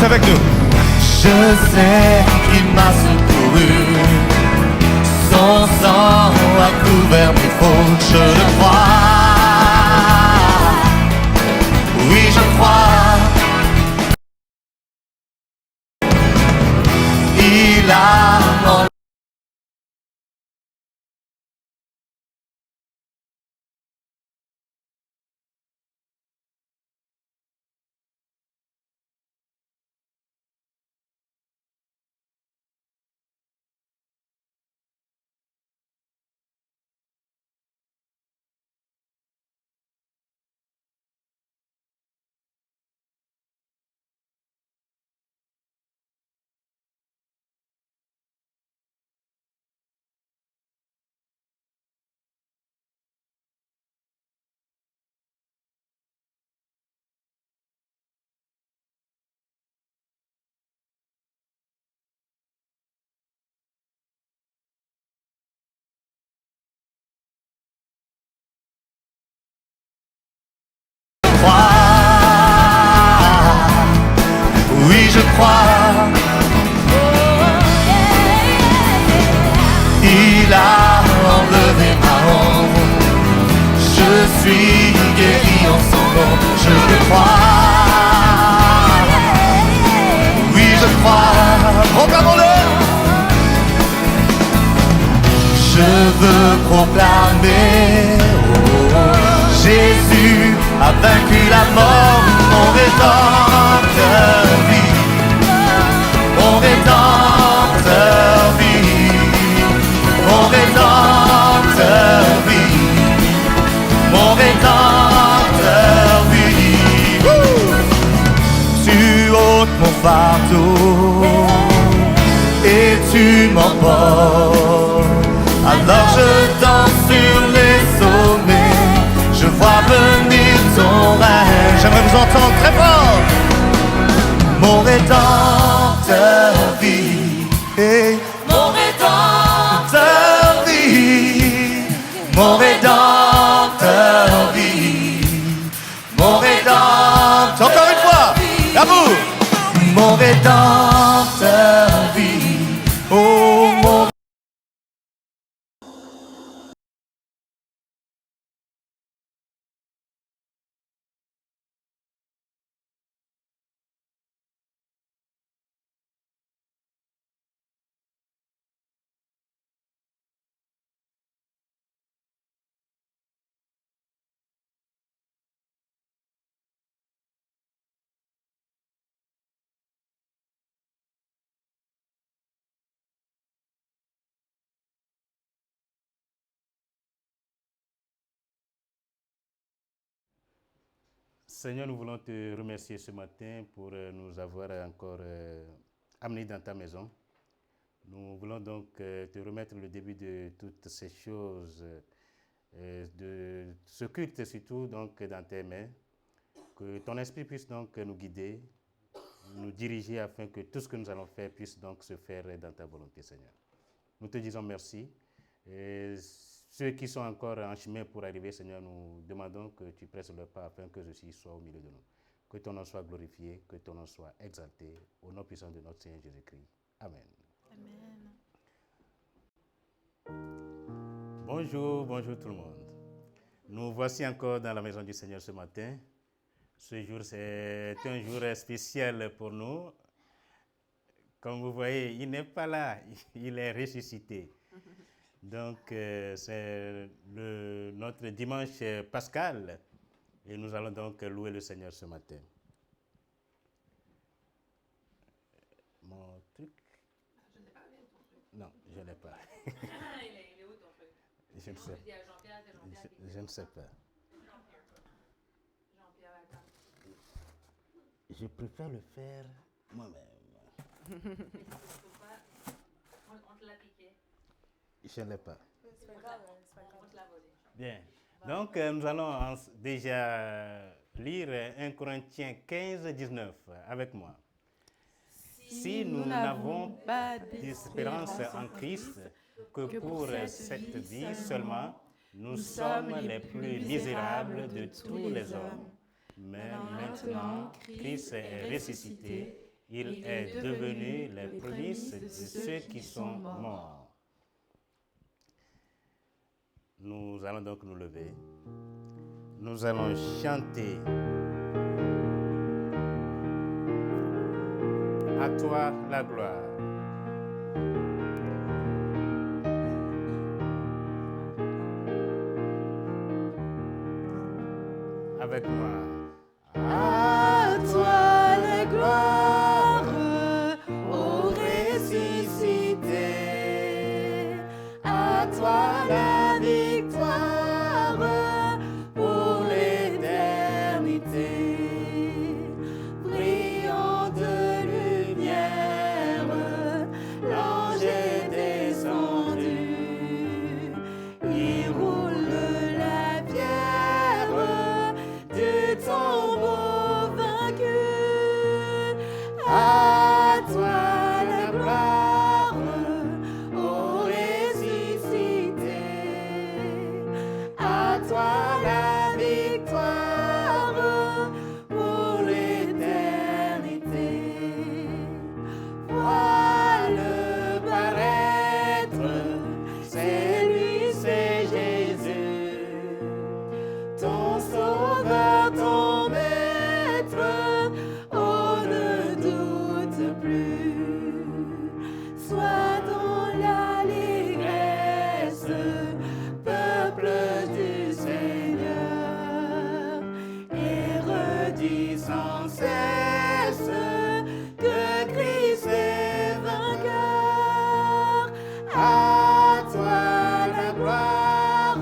chante avec nous. Je sais qu'il m'a secouru, son sang a couvert mes fautes, je le crois. Oui, je crois. Il a enlevé oui, je crois. Il a enlevé ma honte. Je suis guéri en son nom. Je le crois. Oui, je crois. Proclamons-le. Je veux proclamer. Jésus a vaincu la mort. Mon rédempteur vit. Mon rédempteur vit. Mon rédempteur vit. Mon rédempteur vit. Tu ôtes mon fardeau et tu m'emportes. Alors je danse sur les sommets. Je vois venir ton règne. J'aimerais vous entendre très fort. Mon rédempteur vit. Hey. Mon rédempteur vit. Mon rédempteur vit. Mon rédempteur. Encore une fois. L'amour. Mon rédempteur vit. Oh mon. Seigneur, nous voulons te remercier ce matin pour nous avoir encore amenés dans ta maison. Nous voulons donc te remettre le début de toutes ces choses, de ce culte surtout donc dans tes mains. Que ton esprit puisse donc nous guider, nous diriger afin que tout ce que nous allons faire puisse donc se faire dans ta volonté, Seigneur. Nous te disons merci. Et ceux qui sont encore en chemin pour arriver, Seigneur, nous demandons que tu presses leur pas afin que ceci soit au milieu de nous. Que ton nom soit glorifié, que ton nom soit exalté, au nom puissant de notre Seigneur Jésus-Christ. Amen. Amen. Bonjour, bonjour tout le monde. Nous voici encore dans la maison du Seigneur ce matin. Ce jour, c'est un jour spécial pour nous. Comme vous voyez, il n'est pas là, il est ressuscité. Donc, c'est notre dimanche pascal et nous allons donc louer le Seigneur ce matin. Mon truc? Je ne sais pas, ton truc. Non, je ne l'ai pas. Il est où ton truc? Je ne sais, je ne sais pas. Jean-Pierre Lacan. Je préfère le faire moi-même. On te l'a piqué. Je ne l'ai pas. C'est pas grave, on te l'a volé. Bien. Donc, nous allons déjà lire 1 Corinthiens 15, 19 avec moi. Si nous n'avons pas d'espérance en Christ, que pour cette vie seulement, nous sommes les plus misérables de tous les hommes. Mais maintenant, Christ est ressuscité Il est devenu les prémices de ceux qui sont morts. Nous allons donc nous lever. Nous allons chanter. À toi la gloire. Avec moi. À toi la gloire, ô ressuscité. À toi la victoire pour l'éternité. Brillant de lumière, l'ange est descendu. Il roule la pierre du tombeau vaincu. À toi la gloire, ô ressuscité. À toi la victoire pour l'éternité. Vois-le paraître, c'est lui, c'est Jésus, ton sauveur, ton maître, oh ne doute plus. Sois dans l'allégresse, peuple du Seigneur, et redis sans cesse que Christ est vainqueur. À toi la gloire,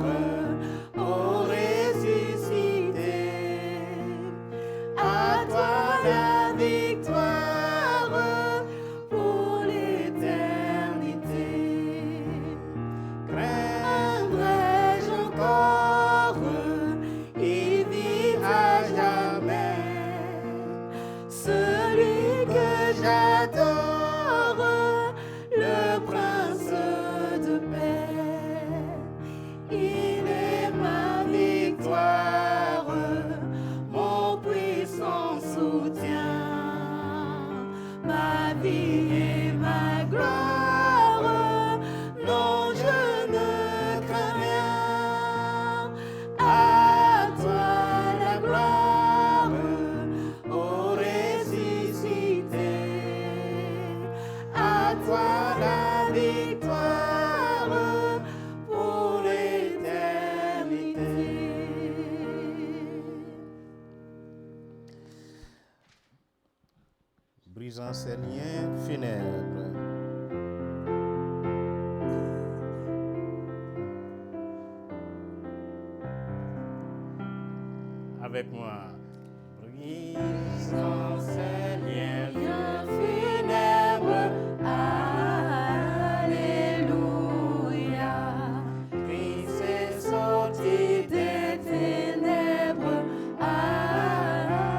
ô ressuscité. À toi la victoire pour l'éternité. Craindrai-je encore, il vit à jamais. Celui que j'adore, le prince de paix. Il est ma victoire, mon puissant soutien, ma vie et ma gloire. Non, je ne crains rien. À toi la gloire, ô ressuscité. À toi la victoire pour l'éternité. Brisant ces liens funèbres. Avec moi. Brisant ces liens Funèbre, alléluia. Christ est sorti des ténèbres, alléluia.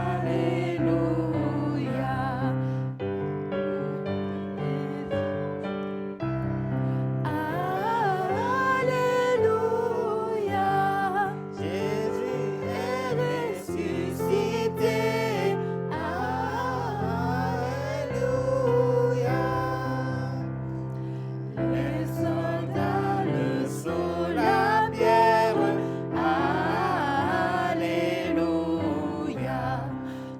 Alléluia. Jésus est ressuscité, alléluia. Les soldats le sous la pierre, alléluia,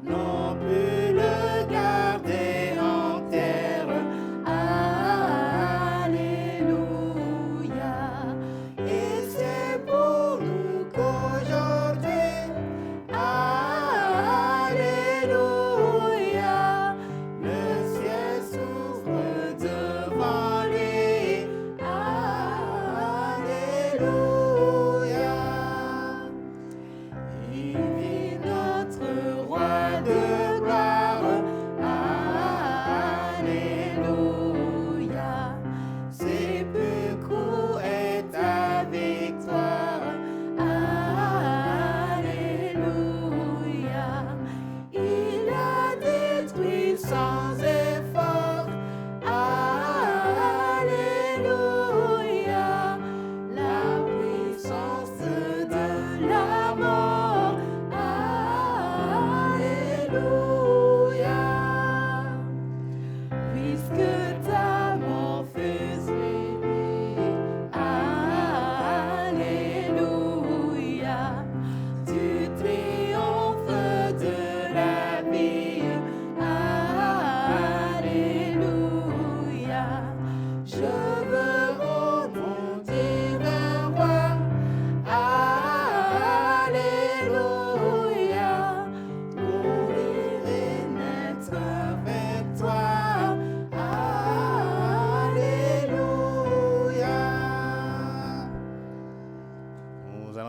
n'ont pu le garder en terre, alléluia. Et c'est pour nous qu'aujourd'hui, alléluia, le ciel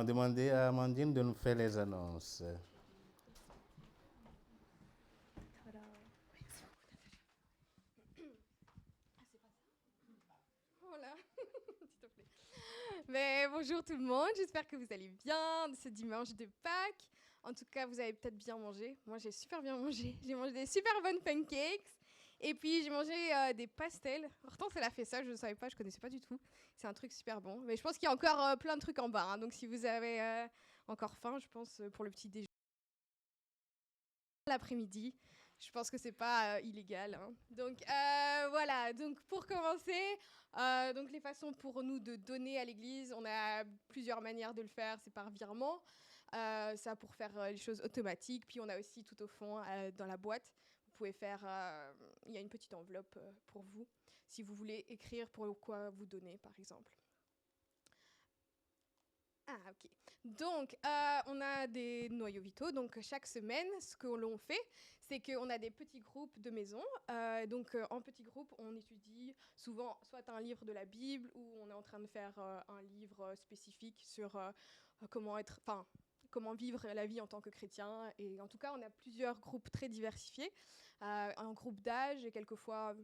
allons demander à Amandine de nous faire les annonces. Voilà, s'il te plaît. Mais bonjour tout le monde, j'espère que vous allez bien ce dimanche de Pâques. En tout cas, vous avez peut-être bien mangé. Moi, j'ai super bien mangé. J'ai mangé des super bonnes pancakes. Et puis, j'ai mangé des pastels. Hortense, elle a fait ça, je ne savais pas, je ne connaissais pas du tout. C'est un truc super bon. Mais je pense qu'il y a encore plein de trucs en bas. Hein. Donc, si vous avez encore faim, je pense, pour le petit déjeuner, l'après-midi, je pense que c'est pas illégal. Hein. Donc, voilà. Donc, pour commencer, donc les façons pour nous de donner à l'église, on a plusieurs manières de le faire. C'est par virement. Ça pour faire les choses automatiques. Puis on a aussi tout au fond dans la boîte, vous pouvez faire, il y a une petite enveloppe pour vous, si vous voulez écrire pour quoi vous donner par exemple. Ah ok. Donc on a des noyaux vitaux, donc chaque semaine ce que l'on fait, c'est qu'on a des petits groupes de maison. Donc en petits groupes on étudie souvent soit un livre de la Bible ou on est en train de faire un livre spécifique sur comment vivre la vie en tant que chrétien. Et en tout cas, on a plusieurs groupes très diversifiés, un groupe d'âge et quelquefois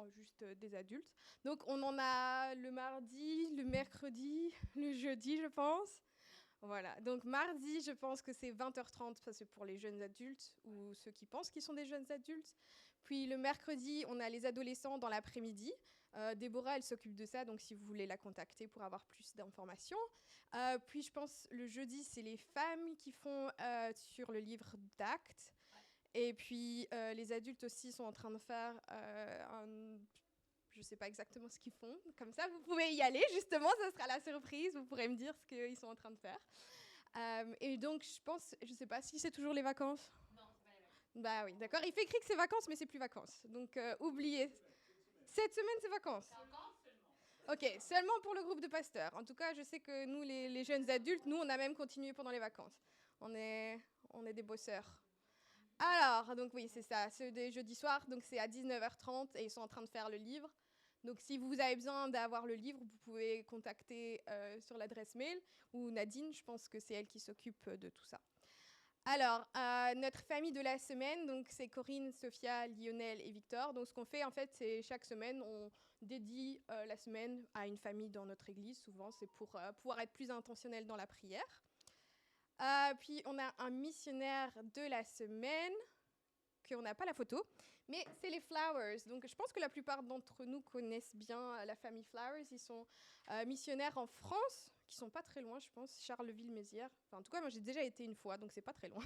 juste des adultes. Donc, on en a le mardi, le mercredi, le jeudi, je pense. Voilà, donc mardi, je pense que c'est 20h30, ça c'est pour les jeunes adultes ou ceux qui pensent qu'ils sont des jeunes adultes. Puis le mercredi, on a les adolescents dans l'après-midi. Déborah, elle s'occupe de ça, donc si vous voulez la contacter pour avoir plus d'informations. Puis je pense le jeudi, c'est les femmes qui font sur le livre d'Actes. Et puis les adultes aussi sont en train de faire je ne sais pas exactement ce qu'ils font. Comme ça, vous pouvez y aller, justement, ça sera la surprise. Vous pourrez me dire ce qu'ils sont en train de faire. Et donc, je ne sais pas si c'est toujours les vacances. Non, c'est pas les vacances. Bah oui, d'accord. Il fait écrit que c'est vacances, mais c'est plus vacances. Donc, oubliez. Cette semaine, c'est vacances. C'est encore seulement. Ok, seulement pour le groupe de pasteurs. En tout cas, je sais que nous, les jeunes adultes, nous, on a même continué pendant les vacances. On est des bosseurs. Alors, donc oui, c'est ça, c'est des jeudis soirs, donc c'est à 19h30 et ils sont en train de faire le livre. Donc si vous avez besoin d'avoir le livre, vous pouvez contacter sur l'adresse mail ou Nadine, je pense que c'est elle qui s'occupe de tout ça. Alors, notre famille de la semaine, donc c'est Corinne, Sophia, Lionel et Victor. Donc ce qu'on fait en fait, c'est chaque semaine, on dédie la semaine à une famille dans notre église. Souvent, c'est pour pouvoir être plus intentionnel dans la prière. Puis on a un missionnaire de la semaine, qu'on n'a pas la photo, mais c'est les Flowers. Donc je pense que la plupart d'entre nous connaissent bien la famille Flowers. Ils sont missionnaires en France, qui sont pas très loin, je pense, Charleville-Mézières. Enfin, en tout cas, moi j'ai déjà été une fois, donc c'est pas très loin.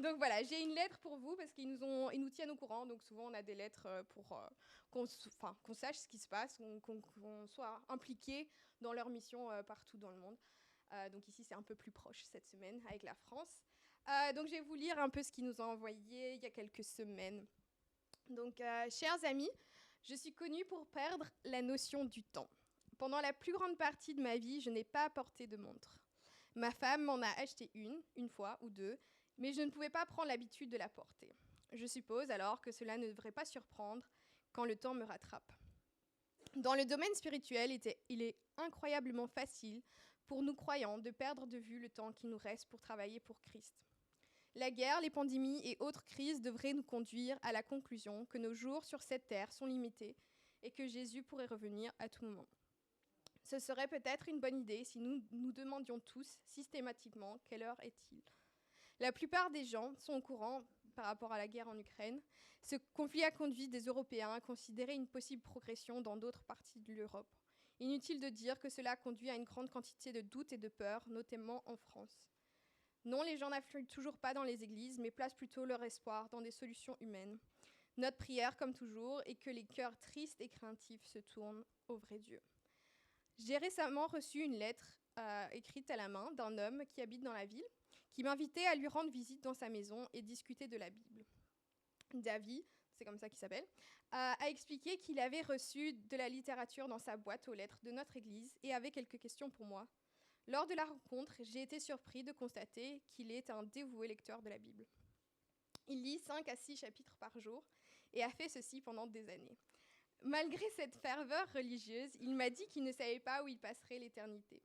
Donc voilà, j'ai une lettre pour vous parce qu'ils nous tiennent au courant. Donc souvent on a des lettres pour qu'on sache ce qui se passe, qu'on soit impliqué dans leur mission partout dans le monde. Donc ici, c'est un peu plus proche cette semaine avec la France. Donc je vais vous lire un peu ce qu'ils nous ont envoyé il y a quelques semaines. Donc, chers amis, je suis connue pour perdre la notion du temps. Pendant la plus grande partie de ma vie, je n'ai pas porté de montre. Ma femme m'en a acheté une fois ou deux, mais je ne pouvais pas prendre l'habitude de la porter. Je suppose alors que cela ne devrait pas surprendre quand le temps me rattrape. Dans le domaine spirituel, il est incroyablement facile pour nous croyants de perdre de vue le temps qui nous reste pour travailler pour Christ. La guerre, les pandémies et autres crises devraient nous conduire à la conclusion que nos jours sur cette terre sont limités et que Jésus pourrait revenir à tout moment. Ce serait peut-être une bonne idée si nous nous demandions tous systématiquement quelle heure est-il. La plupart des gens sont au courant par rapport à la guerre en Ukraine. Ce conflit a conduit des Européens à considérer une possible progression dans d'autres parties de l'Europe. Inutile de dire que cela conduit à une grande quantité de doutes et de peurs, notamment en France. Non, les gens n'affluent toujours pas dans les églises, mais placent plutôt leur espoir dans des solutions humaines. Notre prière, comme toujours, est que les cœurs tristes et craintifs se tournent au vrai Dieu. J'ai récemment reçu une lettre écrite à la main d'un homme qui habite dans la ville, qui m'invitait à lui rendre visite dans sa maison et discuter de la Bible. David, c'est comme ça qu'il s'appelle, a expliqué qu'il avait reçu de la littérature dans sa boîte aux lettres de notre église et avait quelques questions pour moi. Lors de la rencontre, j'ai été surpris de constater qu'il est un dévoué lecteur de la Bible. Il lit 5 à 6 chapitres par jour et a fait ceci pendant des années. Malgré cette ferveur religieuse, il m'a dit qu'il ne savait pas où il passerait l'éternité.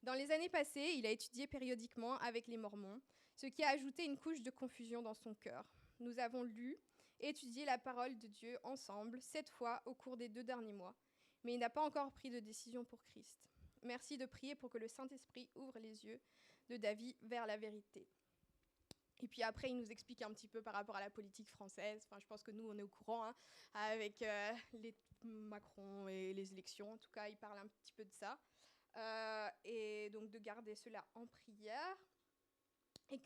Dans les années passées, il a étudié périodiquement avec les Mormons, ce qui a ajouté une couche de confusion dans son cœur. Nous avons lu et étudié la parole de Dieu ensemble 7 fois au cours des 2 derniers mois, mais il n'a pas encore pris de décision pour Christ. Merci de prier pour que le Saint-Esprit ouvre les yeux de David vers la vérité. Et puis après, il nous explique un petit peu par rapport à la politique française. Enfin, je pense que nous, on est au courant hein, avec les Macron et les élections. En tout cas, il parle un petit peu de ça. Et donc de garder cela en prière. Et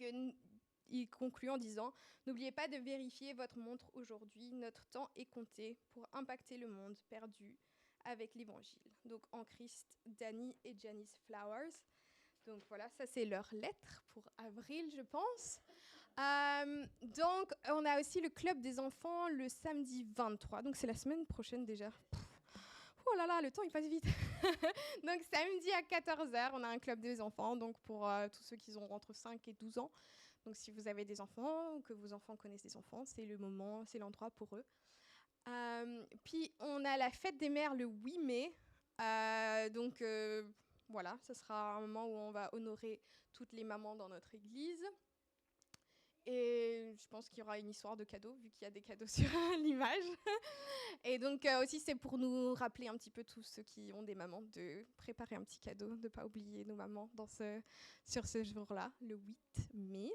il conclut en disant « N'oubliez pas de vérifier votre montre aujourd'hui. Notre temps est compté pour impacter le monde perdu avec l'Évangile. » Donc en Christ, Danny et Janice Flowers. Donc voilà, ça c'est leur lettre pour avril, je pense. Donc on a aussi le club des enfants le samedi 23. Donc c'est la semaine prochaine déjà. Oh là là, le temps il passe vite. Donc samedi à 14h, on a un club des enfants. Donc pour tous ceux qui ont entre 5 et 12 ans. Donc si vous avez des enfants ou que vos enfants connaissent des enfants, c'est le moment, c'est l'endroit pour eux. Puis on a la fête des mères le 8 mai. Donc voilà, ce sera un moment où on va honorer toutes les mamans dans notre église. Et je pense qu'il y aura une histoire de cadeaux, vu qu'il y a des cadeaux sur l'image. Et donc aussi, c'est pour nous rappeler un petit peu tous ceux qui ont des mamans de préparer un petit cadeau, de ne pas oublier nos mamans sur ce jour-là, le 8 mai.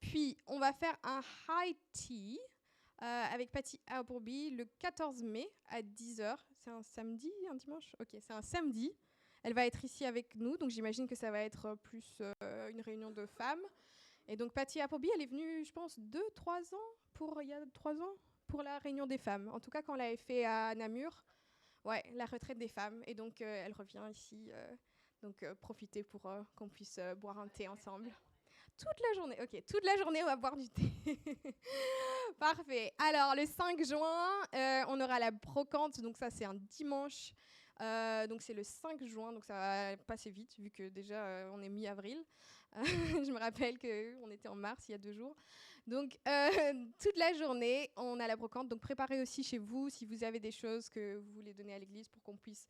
Puis, on va faire un high tea avec Patty Appleby le 14 mai à 10h. C'est un samedi, un dimanche ? Ok, c'est un samedi. Elle va être ici avec nous, donc j'imagine que ça va être plus une réunion de femmes. Et donc Patty Appleby, elle est venue, je pense, il y a 3 ans, pour la réunion des femmes. En tout cas, quand on l'avait fait à Namur, ouais, la retraite des femmes. Et donc, elle revient ici, donc profiter pour qu'on puisse boire un thé ensemble. Toute la journée, ok, toute la journée, on va boire du thé. Parfait. Alors, le 5 juin, on aura la brocante, donc ça, c'est un dimanche. Donc c'est le 5 juin, donc ça va passer vite vu que déjà on est mi-avril. Je me rappelle qu'on était en mars il y a 2 jours. Donc toute la journée, on a la brocante. Donc préparez aussi chez vous si vous avez des choses que vous voulez donner à l'église pour qu'on puisse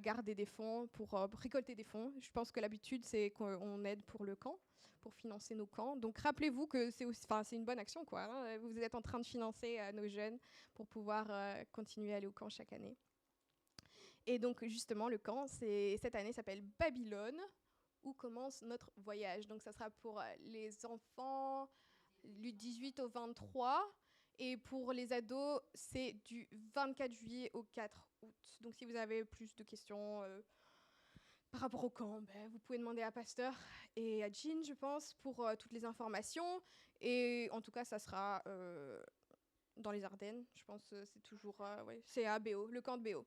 garder des fonds, pour récolter des fonds. Je pense que l'habitude c'est qu'on aide pour le camp, pour financer nos camps. Donc rappelez-vous que c'est une bonne action, quoi. Hein. Vous êtes en train de financer nos jeunes pour pouvoir continuer à aller au camp chaque année. Et donc, justement, le camp, cette année, s'appelle Babylone, où commence notre voyage. Donc, ça sera pour les enfants du 18 au 23. Et pour les ados, c'est du 24 juillet au 4 août. Donc, si vous avez plus de questions par rapport au camp, vous pouvez demander à Pasteur et à Jean, je pense, pour toutes les informations. Et en tout cas, ça sera dans les Ardennes. Je pense que c'est toujours... c'est à BO, le camp de BO.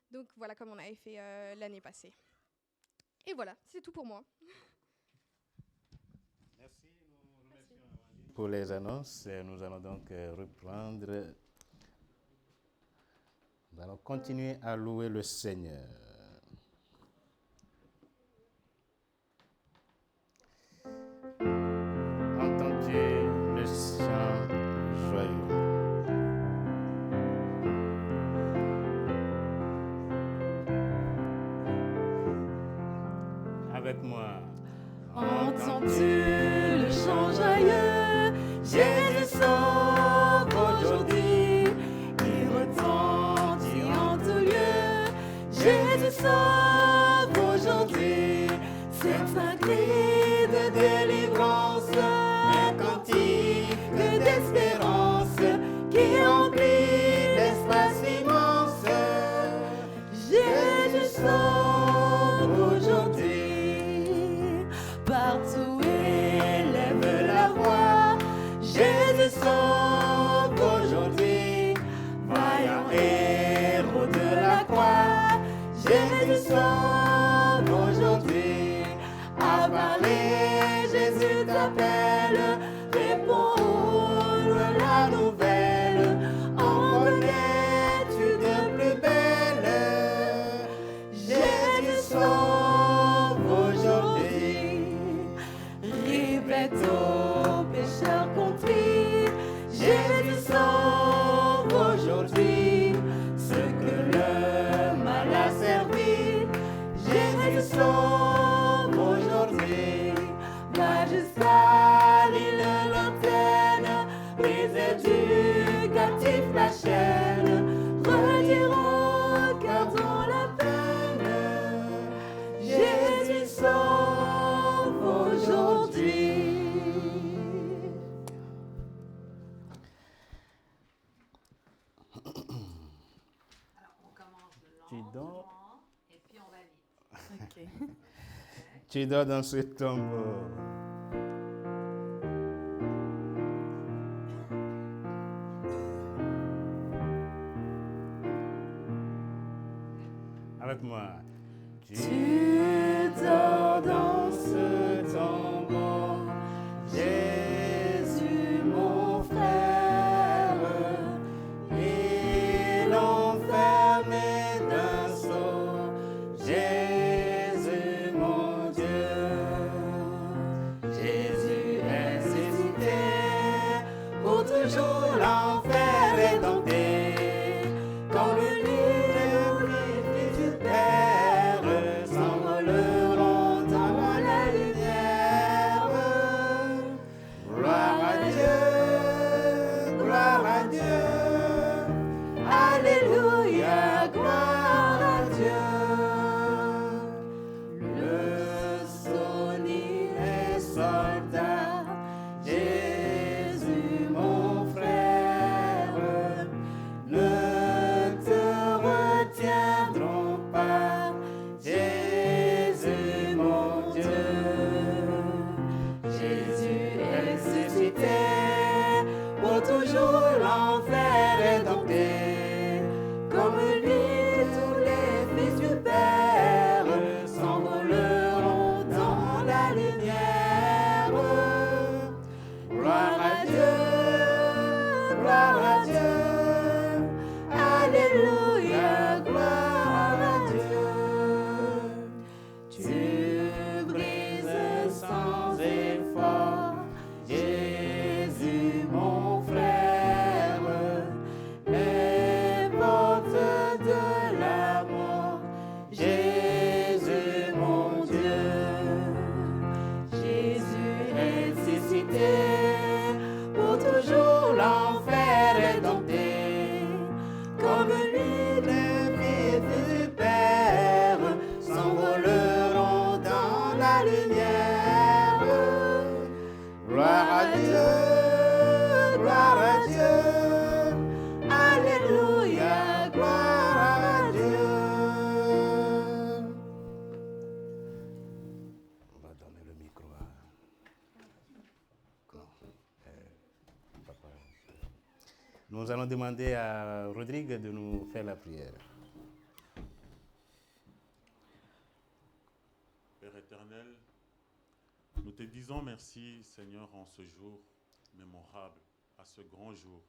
Donc voilà comme on avait fait l'année passée. Et voilà, c'est tout pour moi. Merci, nous remercions Amandine pour les annonces. Nous allons donc reprendre. Nous allons continuer à louer le Seigneur. Entendez le chant joyeux. Avec moi. Entends-tu le chant joyeux? Jésus sauve aujourd'hui. Il retentit en tout lieu. Jésus sauve aujourd'hui. C'est un cri de délivrance, un cantique d'espérance qui remplit l'espace immense. Jésus sauve aujourd'hui. Partout élève la voix. Jésus sauve aujourd'hui. Vaillant héros de la croix. Jésus sauve aujourd'hui. À parler, Jésus t'appelle. Réponds, ouvre la nouvelle. En connais-tu de plus belle? Jésus sauve aujourd'hui. Répète aux pécheurs contrits. Jésus sauve aujourd'hui. Ce que le mal a servi. tu dors, Et puis on valide. Ok. tu dors dans ce tombeau. Avec moi. Tu dors dans ce tombeau, Jésus mon frère, il enfermé d'un sceau, Jésus mon Dieu, Jésus est ressuscité, pour toujours l'enfer est dompté, comme lui du Père s'envoleront dans la lumière. Gloire à Dieu, Alléluia, gloire à Dieu. Le sonnier est soldat, Jésus mon frère, ne te retiendront pas, Jésus mon Dieu. Jésus est ressuscité, pour toujours l'enfer est dompté. Comme lui, tous les fils du Père s'envoleront dans la lumière. Gloire à Dieu, Alléluia, gloire à Dieu. Tu brises sans effort, Jésus mon frère, les portes de la mort, Jésus mon Dieu. Jésus est ressuscité, pour toujours l'enfer est dompté. Comme lui, les fils du Père s'envoleront dans la lumière. Gloire à Dieu, Alléluia, gloire à Dieu. On va donner le micro à... Non, papa. Nous allons demander à Rodrigue de nous faire la prière. Père éternel, nous te disons merci, Seigneur, en ce jour mémorable, à ce grand jour.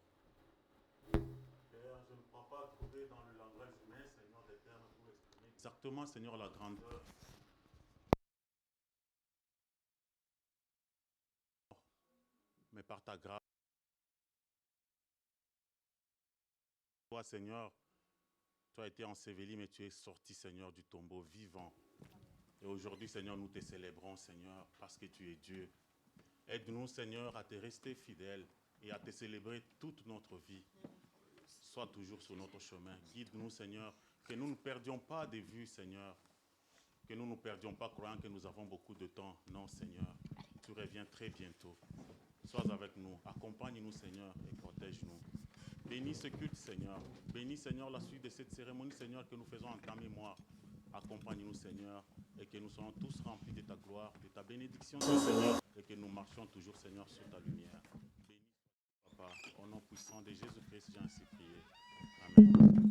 Père, je ne crois pas trouver dans le langage humain, Seigneur, des termes pour exprimer exactement, Seigneur, la grandeur. Mais par ta grâce, toi, Seigneur, tu as été enseveli, mais tu es sorti, Seigneur, du tombeau vivant. Et aujourd'hui, Seigneur, nous te célébrons, Seigneur, parce que tu es Dieu. Aide-nous, Seigneur, à te rester fidèle et à te célébrer toute notre vie. Sois toujours sur notre chemin. Guide-nous, Seigneur, que nous ne perdions pas de vue, Seigneur. Que nous ne perdions pas croyant que nous avons beaucoup de temps. Non, Seigneur, tu reviens très bientôt. Sois avec nous. Accompagne-nous, Seigneur, et protège-nous. Bénis ce culte, Seigneur. Bénis, Seigneur, la suite de cette cérémonie, Seigneur, que nous faisons en ta mémoire. Accompagne-nous, Seigneur, et que nous soyons tous remplis de ta gloire, de ta bénédiction, Seigneur, et que nous marchions toujours, Seigneur, sur ta lumière. Bénis, Papa, au nom puissant de Jésus-Christ, j'ai ainsi prié. Amen.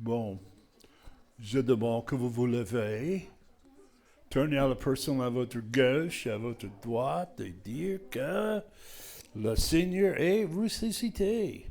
Bon, je demande que vous vous levez, tournez à la personne à votre gauche, à votre droite et dire que le Seigneur est ressuscité.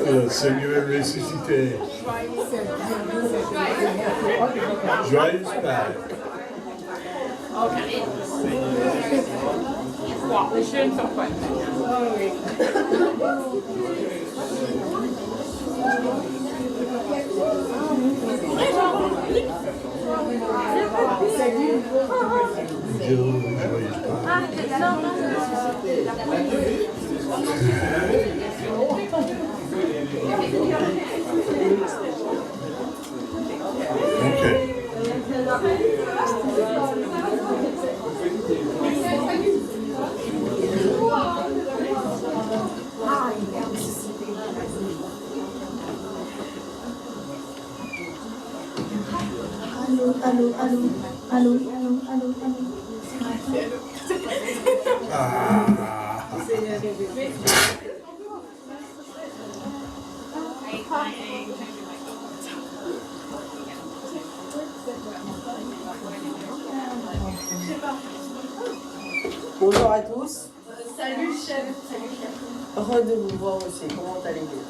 Le Seigneur est ressuscité. Joyeuse Pâques. Allô. Bonjour à tous. Salut chef. Heureux de vous voir aussi. Comment allez-vous?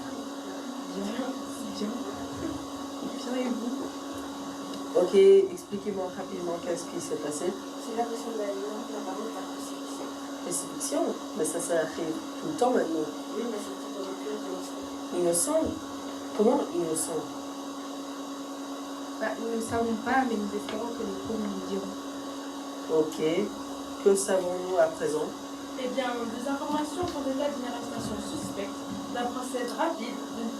Bien et vous? Ok, expliquez-moi rapidement qu'est-ce qui s'est passé. C'est la question de la Lyon, la parole de la crucifixion. Crucifixion? Mais ça arrive tout le temps maintenant. Oui, mais c'est tout dans le cœur de Innocent? Comment innocent? nous ne savons pas, mais nous espérons que les cours nous diront. Ok. Que savons-nous à présent? Eh bien, des informations font état d'une arrestation suspecte, d'un procès rapide, d'une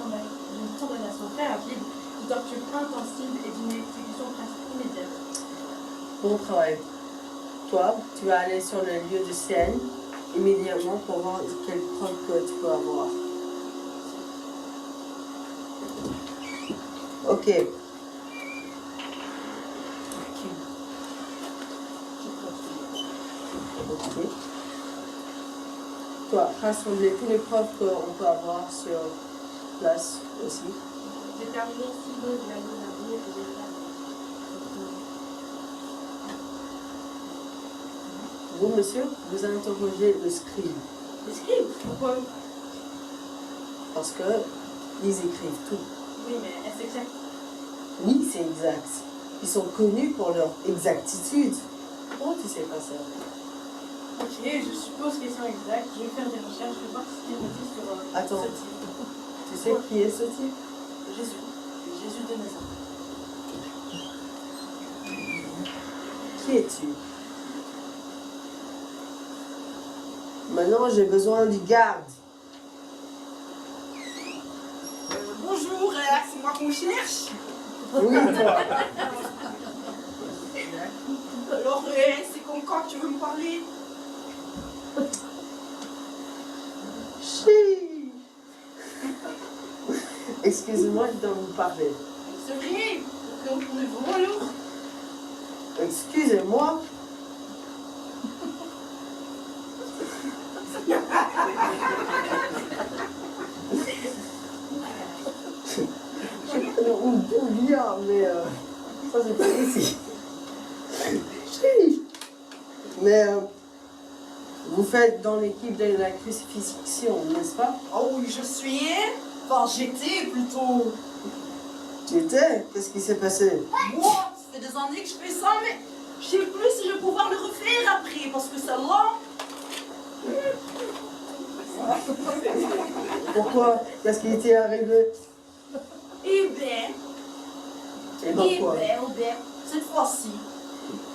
condamnation très rapide, d'une torture intensive et d'une exécution presque immédiate. Bon travail. Toi, tu vas aller sur le lieu de scène immédiatement pour voir quelle preuve que tu peux avoir. Ok. Ok. Toi, rassembler toutes les preuves qu'on peut avoir sur place aussi. Déterminer si l'eau de la vie et des Vous, monsieur, vous interrogez le scribe. Les scribes? Pourquoi? Parce que ils écrivent tout. Oui, mais est-ce exact? Oui, c'est exact. Ils sont connus pour leur exactitude. Comment tu sais pas ça? Ok, je suppose qu'ils sont exacts. Je vais faire des recherches, je vais voir ce qu'il me dit sur Attends. ce type. Tu sais qui est ce type? Jésus. Jésus de Nazareth. Qui es-tu? Maintenant, j'ai besoin du garde. Bonjour, c'est moi qu'on cherche. Oui, toi. Alors, c'est quand tu veux me parler? Chi. Excusez-moi, je dois vous parler. C'est vrai, on est vraiment lourd. Excusez-moi. On bien, mais ça c'est pas ici. Mais vous faites dans l'équipe de la crucifixion, n'est-ce pas? Oh oui, je suis. Enfin, j'étais plutôt. Tu étais? Qu'est-ce qui s'est passé? Moi, ça fait des années que je fais ça, mais je sais plus si je vais pouvoir le refaire après, parce que celle-là. Pourquoi? Qu'est-ce qui t'est arrivé? Eh ben, Et dans quoi? cette fois-ci,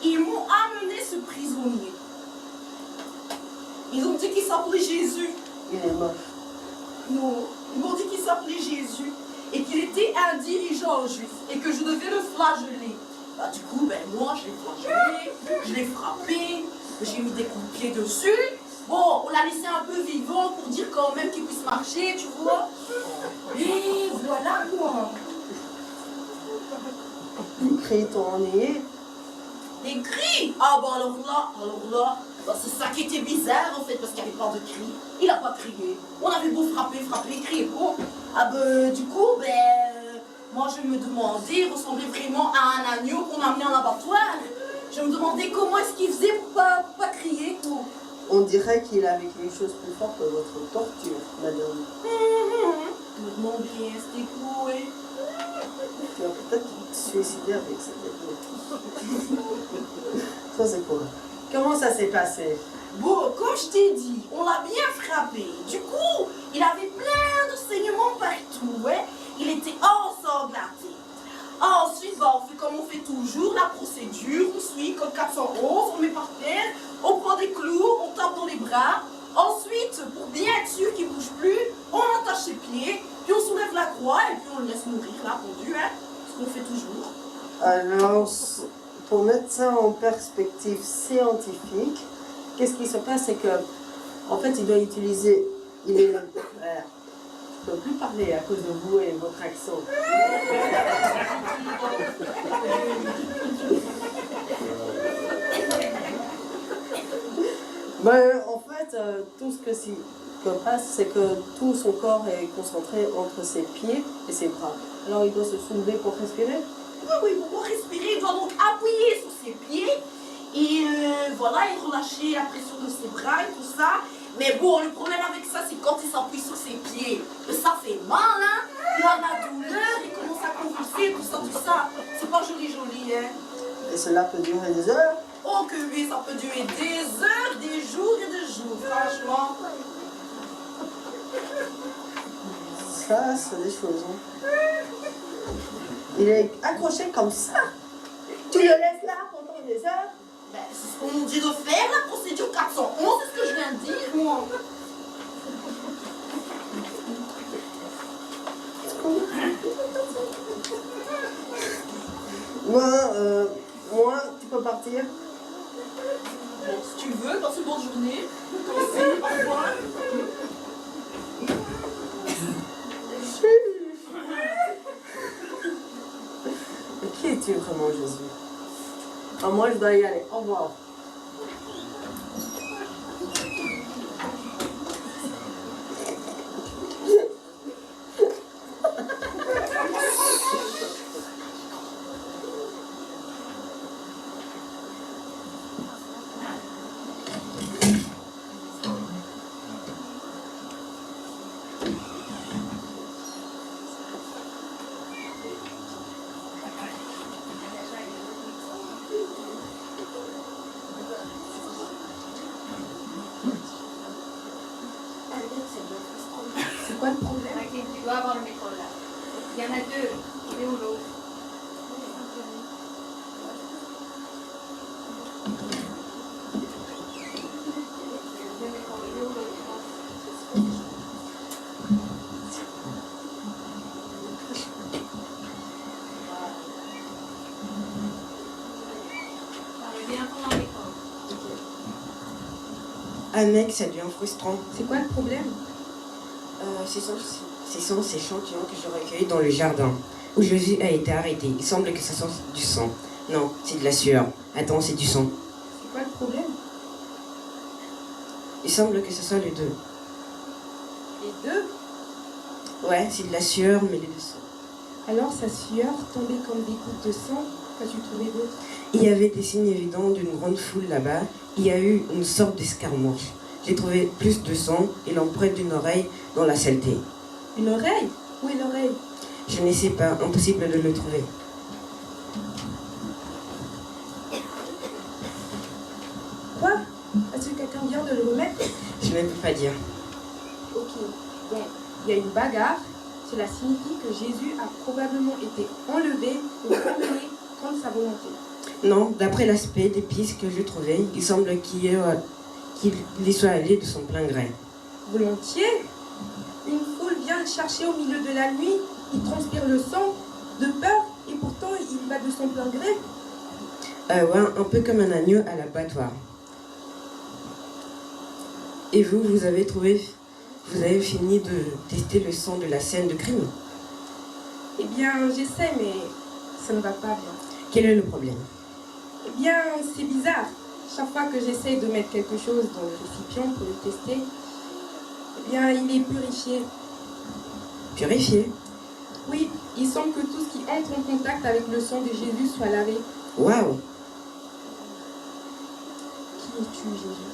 ils m'ont amené ce prisonnier. Ils ont dit qu'il s'appelait Jésus. Il est mort. Non, ils m'ont dit qu'il s'appelait Jésus et qu'il était un dirigeant juif et que je devais le flageller. Bah, du coup, moi, je l'ai flagellé, je l'ai frappé, j'ai mis des coups de pied dessus. Bon, on l'a laissé un peu vivant pour dire quand même qu'il puisse marcher, tu vois. Et voilà quoi. Les cris t'ont ennuyé? Des cris? Ah bah alors là, bah, c'est ça qui était bizarre en fait, parce qu'il n'y avait pas de cris. Il n'a pas crié. On avait beau frapper, il criait pas. Ah bah du coup, moi je me demandais, il ressemblait vraiment à un agneau qu'on a amené en abattoir. Je me demandais comment est-ce qu'il faisait pour pas crier quoi. On dirait qu'il a vécu une chose plus forte que votre torture, madame. Je me demande bien, c'était quoi, hein? Tu vas peut-être te suicider avec cette technique. Ça, c'est quoi? Comment ça s'est passé? Bon, comme je t'ai dit, on l'a bien frappé. Du coup, il avait plein de saignements partout, hein? Il était ensanglanté. Ensuite, on fait comme on fait toujours, la procédure, on suit code 411, on met par terre, on prend des clous, on tape dans les bras. Ensuite, pour bien être sûr qu'il ne bouge plus, on attache ses pieds, puis on soulève la croix et puis on le laisse mourir là, pendu, hein, ce qu'on fait toujours. Alors, pour mettre ça en perspective scientifique, qu'est-ce qui se passe, c'est que, en fait, il doit utiliser, je ne peux plus parler à cause de vous et votre accent. En fait, tout ce que passe, c'est que tout son corps est concentré entre ses pieds et ses bras. Alors il doit se soulever pour respirer. Oui, pour respirer, il doit donc appuyer sur ses pieds et voilà, et relâcher la pression de ses bras et tout ça. Mais bon, le problème avec ça, c'est quand il s'appuie sur ses pieds, ça fait mal, hein. Il a la douleur, il commence à convulser, tout ça. C'est pas joli, hein. Et cela peut durer des heures. Oh que oui, ça peut durer des heures, des jours et des jours, franchement. Ça, c'est des choses, hein. Il est accroché comme ça. Tu le laisses là pendant des heures? C'est ce qu'on nous dit de faire, la procédure 411, c'est ce que je viens de dire, moi. Moi, tu peux partir. Bon, si tu veux, passe une bonne journée. Merci, au revoir. Mais qui es-tu vraiment, Jésus? Moi, je dois y aller. Au revoir. C'est quoi le problème? Tu dois avoir le micro là. Il y en a deux. Il est où l'autre? Ah mec, ça devient frustrant. C'est quoi le problème? Ce sont ces échantillons que je recueillis dans le jardin où Jésus a été arrêté. Il semble que ça soit du sang. Non, c'est de la sueur. Attends, c'est du sang. C'est quoi le problème? Il semble que ce soit les deux. Les deux? Ouais, c'est de la sueur, mais les deux sang. Alors sa sueur tombait comme des gouttes de sang. Qu'as-tu trouvé d'autre? Il y avait des signes évidents d'une grande foule là-bas. Il y a eu une sorte d'escarmouche. J'ai trouvé plus de sang et l'empreinte d'une oreille dans la saleté. Une oreille? Où est l'oreille? Je ne sais pas, impossible de le trouver. Quoi? Est-ce que quelqu'un vient de le remettre? Je ne peux pas dire. Ok, donc il y a une bagarre. Cela signifie que Jésus a probablement été enlevé ou emmené contre sa volonté. Non, d'après l'aspect des pistes que je trouvais, il semble qu'il y soit allé de son plein gré. Volontiers. Une foule vient le chercher au milieu de la nuit, il transpire le sang de peur et pourtant il va de son plein gré. Ouais, un peu comme un agneau à l'abattoir. Et vous avez fini de tester le sang de la scène de crime? Eh bien, j'essaie, mais ça ne va pas bien. Quel est le problème? Eh bien, c'est bizarre. Chaque fois que j'essaie de mettre quelque chose dans le récipient pour le tester, eh bien, il est purifié. Purifié? Oui, il semble que tout ce qui entre en contact avec le sang de Jésus soit lavé. Waouh! Qui es-tu, Jésus?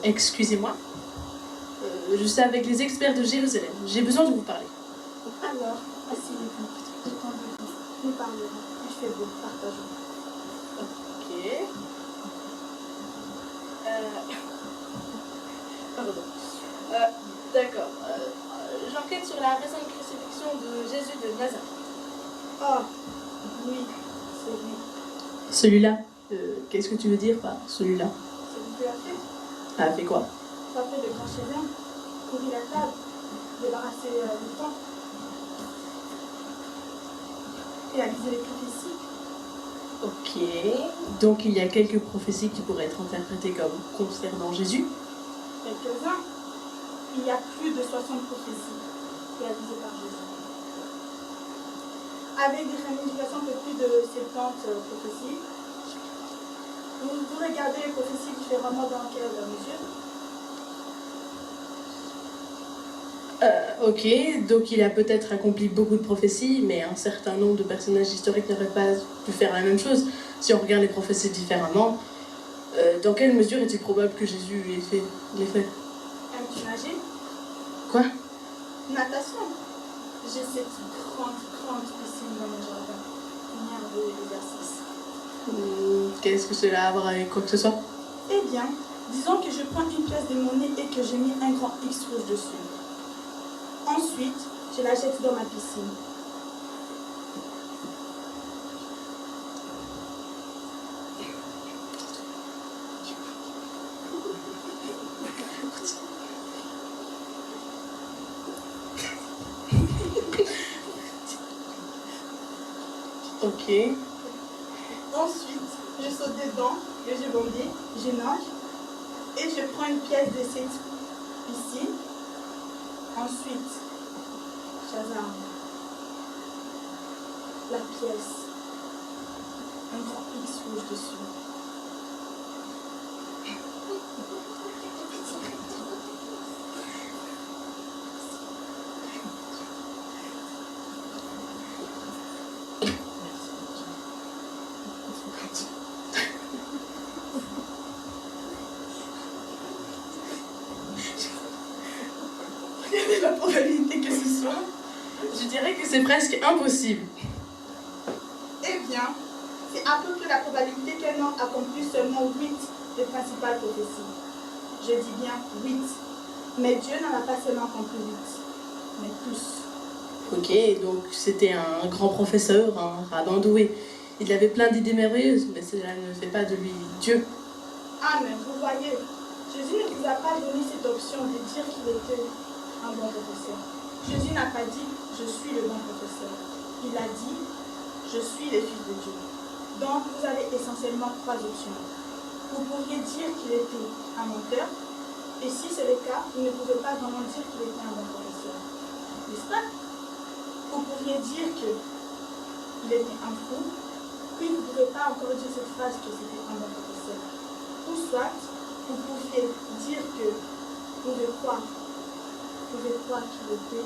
Excusez-moi. Je suis avec les experts de Jérusalem. J'ai besoin de vous parler. Alors, asseyez-vous. Détendez-vous. Nous parlerons. Il fait beau. Partageons. Ok. Pardon. D'accord. J'enquête sur la récente crucifixion de Jésus de Nazareth. Oh, oui, c'est lui. Celui-là. Qu'est-ce que tu veux dire par celui-là? C'est lui qui l'a fait. Ah, fait quoi? Ça fait de grands chemins. Courir la table. Débarrasser du temps. Réaliser les prophéties. Ok. Donc il y a quelques prophéties qui pourraient être interprétées comme concernant Jésus. Quelques-uns. Il y a plus de 60 prophéties réalisées par Jésus. Avec des ramifications de plus de 70 prophéties. Vous regardez les prophéties différemment dans quelle mesure? Ok, donc il a peut-être accompli beaucoup de prophéties, mais un certain nombre de personnages historiques n'auraient pas pu faire la même chose. Si on regarde les prophéties différemment, dans quelle mesure est-il probable que Jésus ait fait les faits? Aimes-tu nager? Quoi? Natation. J'ai cette grande piscine dans mon jardin. Merveilleux exercice. Qu'est-ce que cela a à voir avec quoi que ce soit? Eh bien, disons que je prends une pièce de monnaie et que j'ai mis un grand X rouge dessus. Ensuite, je la jette dans ma piscine. Ok. Ensuite, je saute dedans, et je bombis, je nage, et je prends une pièce de cette piscine. Ensuite, Shazam, la pièce, un grand X rouge dessus. La probabilité que ce soit. Je dirais que c'est presque impossible. Eh bien, c'est à peu près la probabilité qu'un homme accomplisse seulement 8 des principales prophéties. Je dis bien 8. Mais Dieu n'en a pas seulement accompli 8, mais tous. Ok, donc c'était un grand professeur, un rabbin doué. Il avait plein d'idées merveilleuses, mais cela ne fait pas de lui Dieu. Ah, mais vous voyez, Jésus ne vous a pas donné cette option de dire qu'il était un bon professeur. Jésus n'a pas dit « je suis le bon professeur ». Il a dit « je suis le Fils de Dieu ». Donc vous avez essentiellement 3 options. Vous pourriez dire qu'il était un menteur, et si c'est le cas, vous ne pouvez pas vraiment dire qu'il était un bon professeur. N'est-ce pas? Vous pourriez dire qu'il était un fou, puis vous ne pouvez pas encore dire cette phrase que c'était un bon professeur. Ou soit, vous pouviez dire que vous pouvez croire qu'il était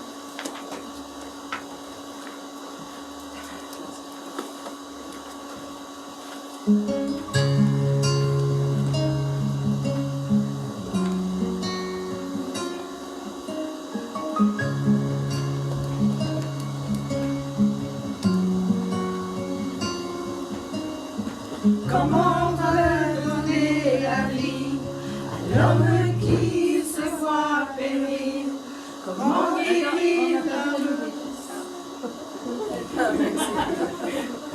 Comment redonner la vie à l'homme qui se voit périr? Comment guérir l'homme?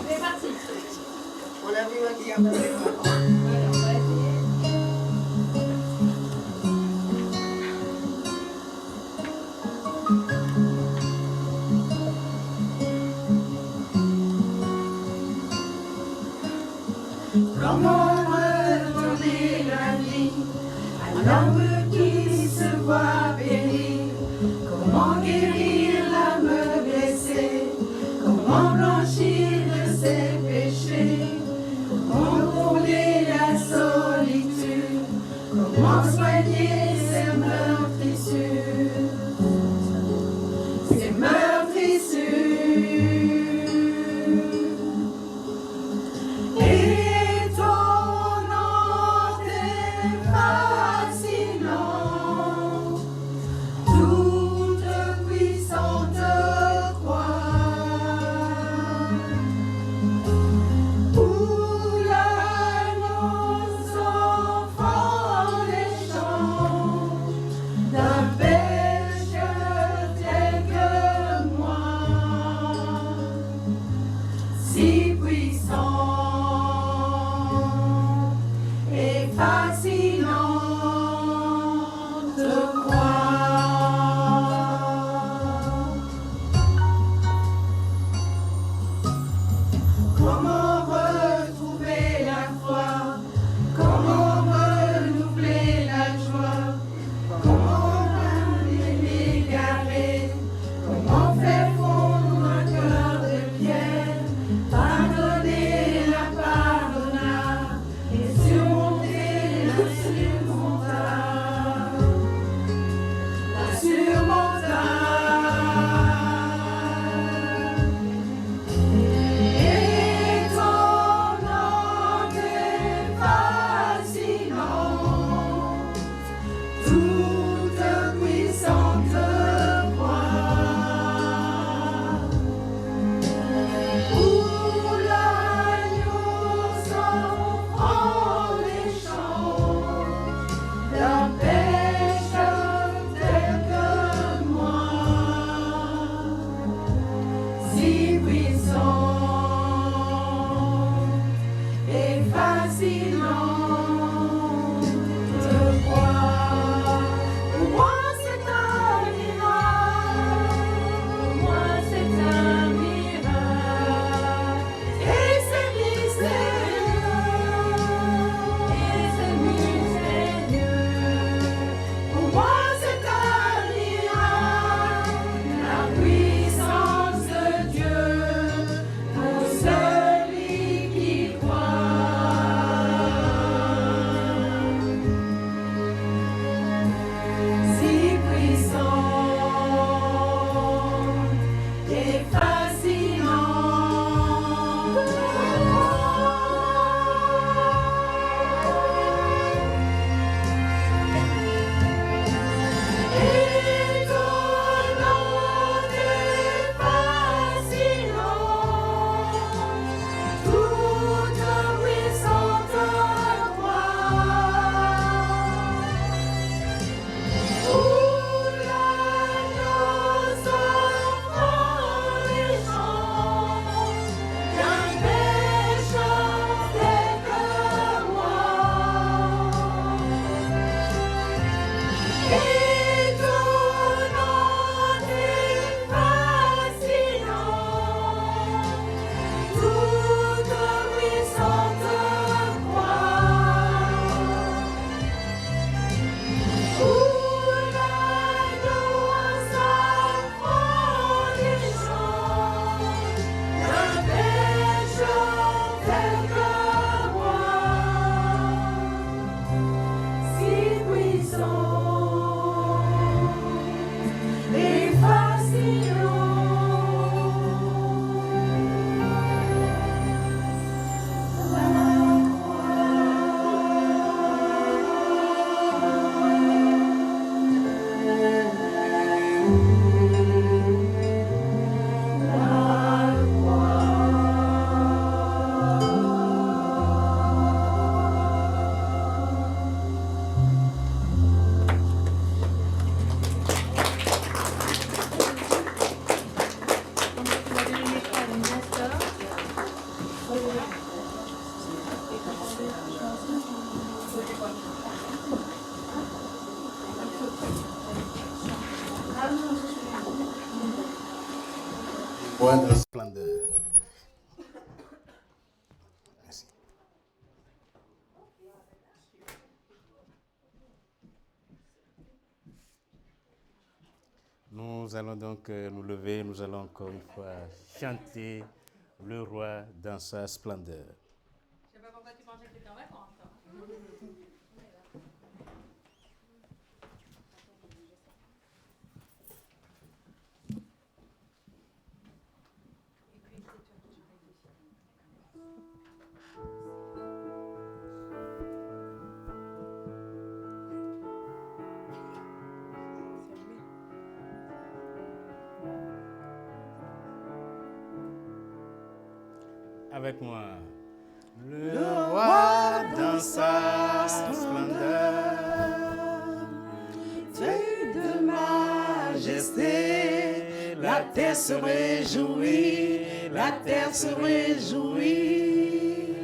C'est parti. On a vu un diable avec Comment redonner la vie à l'homme qui se voit périr? Comment guérir l'âme blessée? Comment blanchir de ses péchés? Comment combler la solitude? Comment soigner ses meurtrissures? Ses meurtrissures. roi de splendeur. Merci. Nous allons donc nous lever, nous allons encore une fois chanter le roi dans sa splendeur. Je sais pas pourquoi tu pensais que tu étais en vacances, toi. Avec moi. Le roi dans sa splendeur, Dieu de majesté, la terre se réjouit, la terre se réjouit.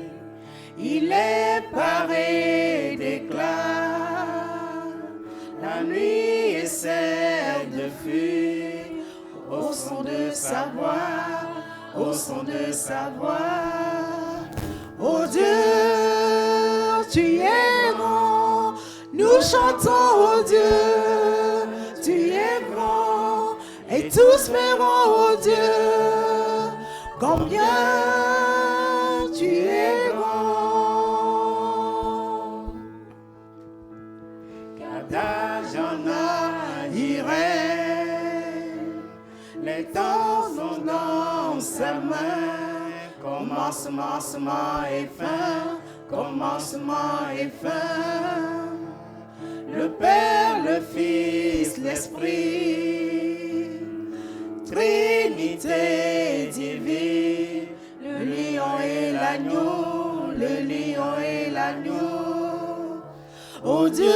Il est paré d'éclat, la nuit essaie de fuir au son de sa voix, au son de sa voix. Oh Dieu, tu es grand, nous chantons, oh Dieu, tu es grand, et tous verront, oh Dieu, combien tu es grand. qu'adage en arrière, les temps sont dans sa main, commencement et fin, commencement et fin. Le Père, le Fils, l'Esprit, Trinité divine, le lion et l'agneau, le lion et l'agneau. Oh Dieu,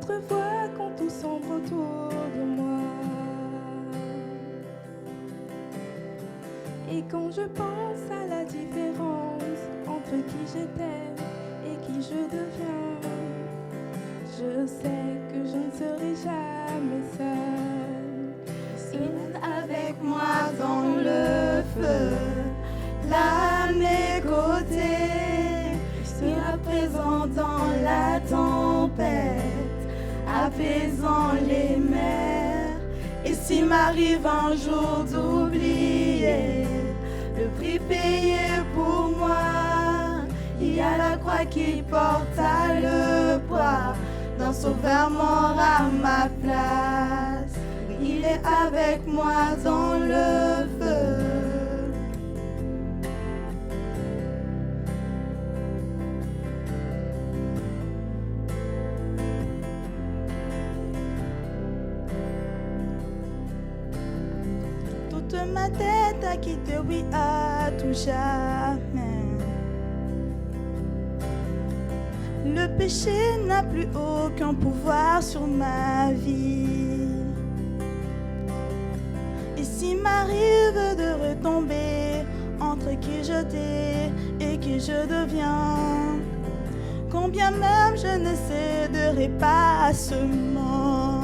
autre voie quand tout semble autour de moi. Et quand je pense à la différence entre qui j'étais et qui je deviens, je sais que je ne serai jamais seule. Avec moi dans le feu, là à mes côtés, sera présent dans la tempête, apaisant les mers. Et s'il m'arrive un jour d'oublier le prix payé pour moi, il y a la croix qui porta le poids d'un sauveur mort à ma place. Il est avec moi dans le feu. Toute ma tête a quitté, oui, à tout jamais. Le péché n'a plus aucun pouvoir sur ma vie. Et s'il m'arrive de retomber entre qui j'étais et qui je deviens, combien même je ne céderai pas à ce monde,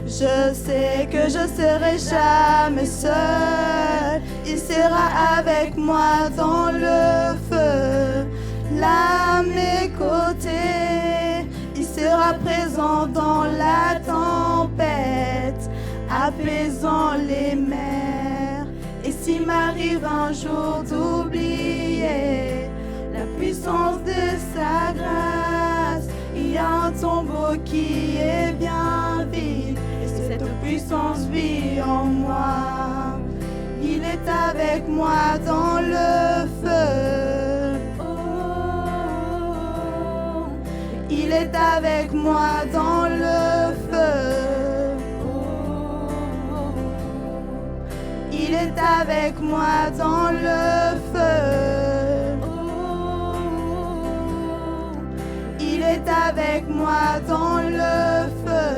je sais que je serai jamais seule. Il sera avec moi dans le feu, là à mes côtés. Il sera présent dans la tempête, apaisant les mers. Et s'il m'arrive un jour d'oublier la puissance de sa grâce, il y a un tombeau qui est bien vide, et cette puissance vit en moi. Il est avec moi dans le feu. Oh, il est avec moi dans le feu. Oh, il est avec moi dans le feu. Oh, il est avec moi dans le feu.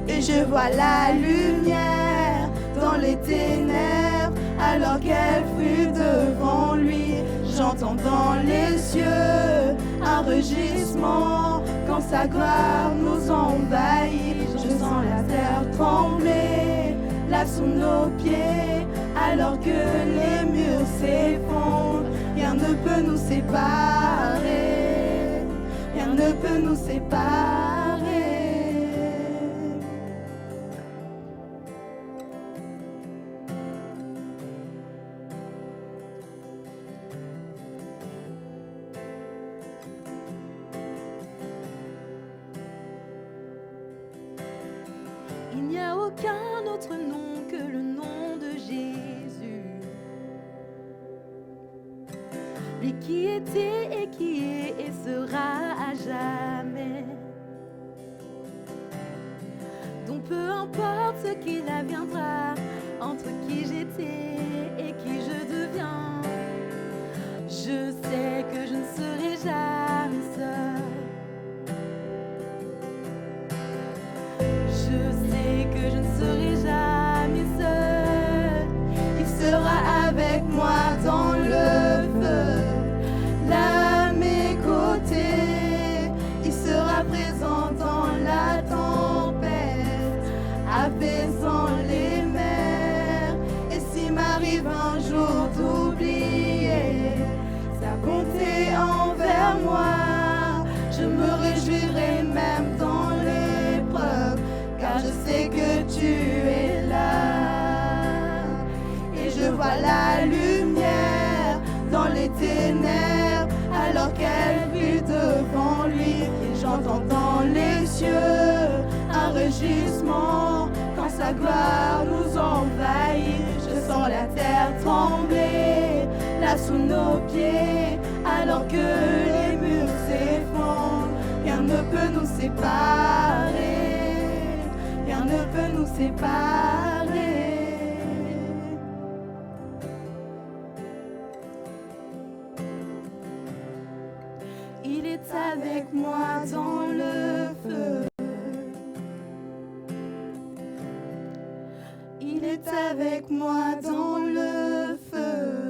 Et je vois la lumière dans les ténèbres, alors qu'elle fut devant lui. J'entends dans les cieux un rugissement quand sa gloire nous envahit. Je sens la terre trembler là sous nos pieds, alors que les murs s'effondrent. Rien ne peut nous séparer, rien ne peut nous séparer. Il n'y a aucun autre nom que le nom de Jésus. Lui qui était et qui est et sera à jamais. Donc peu importe ce qu'il adviendra, entre qui j'étais et qui je deviens, je sais que je ne serai jamais seule. Je sais que je ne serai jamais seule. Il sera avec moi dans le feu, là à mes côtés. Il sera présent dans la tempête, apaisant les mers. Et s'il m'arrive un jour d'oublier sa bonté envers moi, je me réjouirai même dans l'épreuve, car je sais que tu es là. Et je vois la lumière dans les ténèbres, alors qu'elle fut devant lui. Et j'entends dans les cieux un rugissement quand sa gloire nous envahit. Je sens la terre trembler là sous nos pieds, alors que les murs s'effondrent. Rien ne peut nous séparer, rien ne peut nous séparer. est avec moi dans le feu. Il est avec moi dans le feu.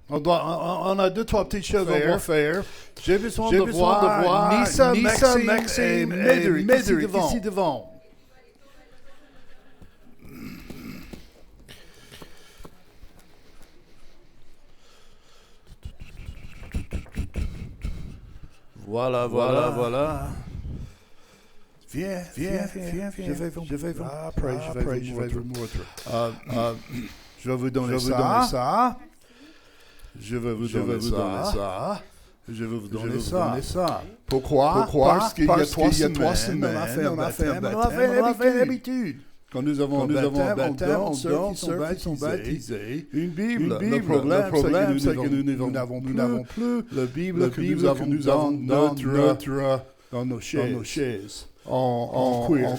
On a 2-3 petites choses qu'on doit faire. J'ai besoin de voir Nissa, Maxime et Médéric ici devant. Voilà. Viens. Je vais vous montrer. Je vais vous donner ça. Je vais vous donner ça. Je vais vous donner ça. Pourquoi? Parce qu'il y a 3 semaines, on a fait un l'habitude. Quand nous avons un baptême, on sont baptisés. Une Bible. Le problème, c'est que nous n'avons plus la Bible que nous avons dans nos chaises. En cuir.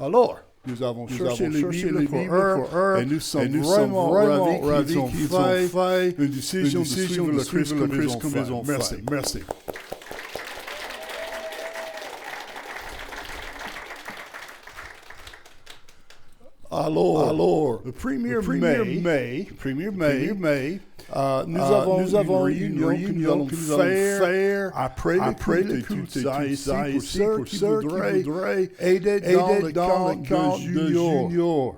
Alors, nous avons cherché les Bibles pour eux et nous sommes vraiment ravis qu'ils ont fait une décision de suivre le Christ comme ils ont fait. Merci. Alors, le 1er mai, nous avons une réunion que nous allons faire après le culte ici pour ceux qui voudraient aider dans le camp de junior.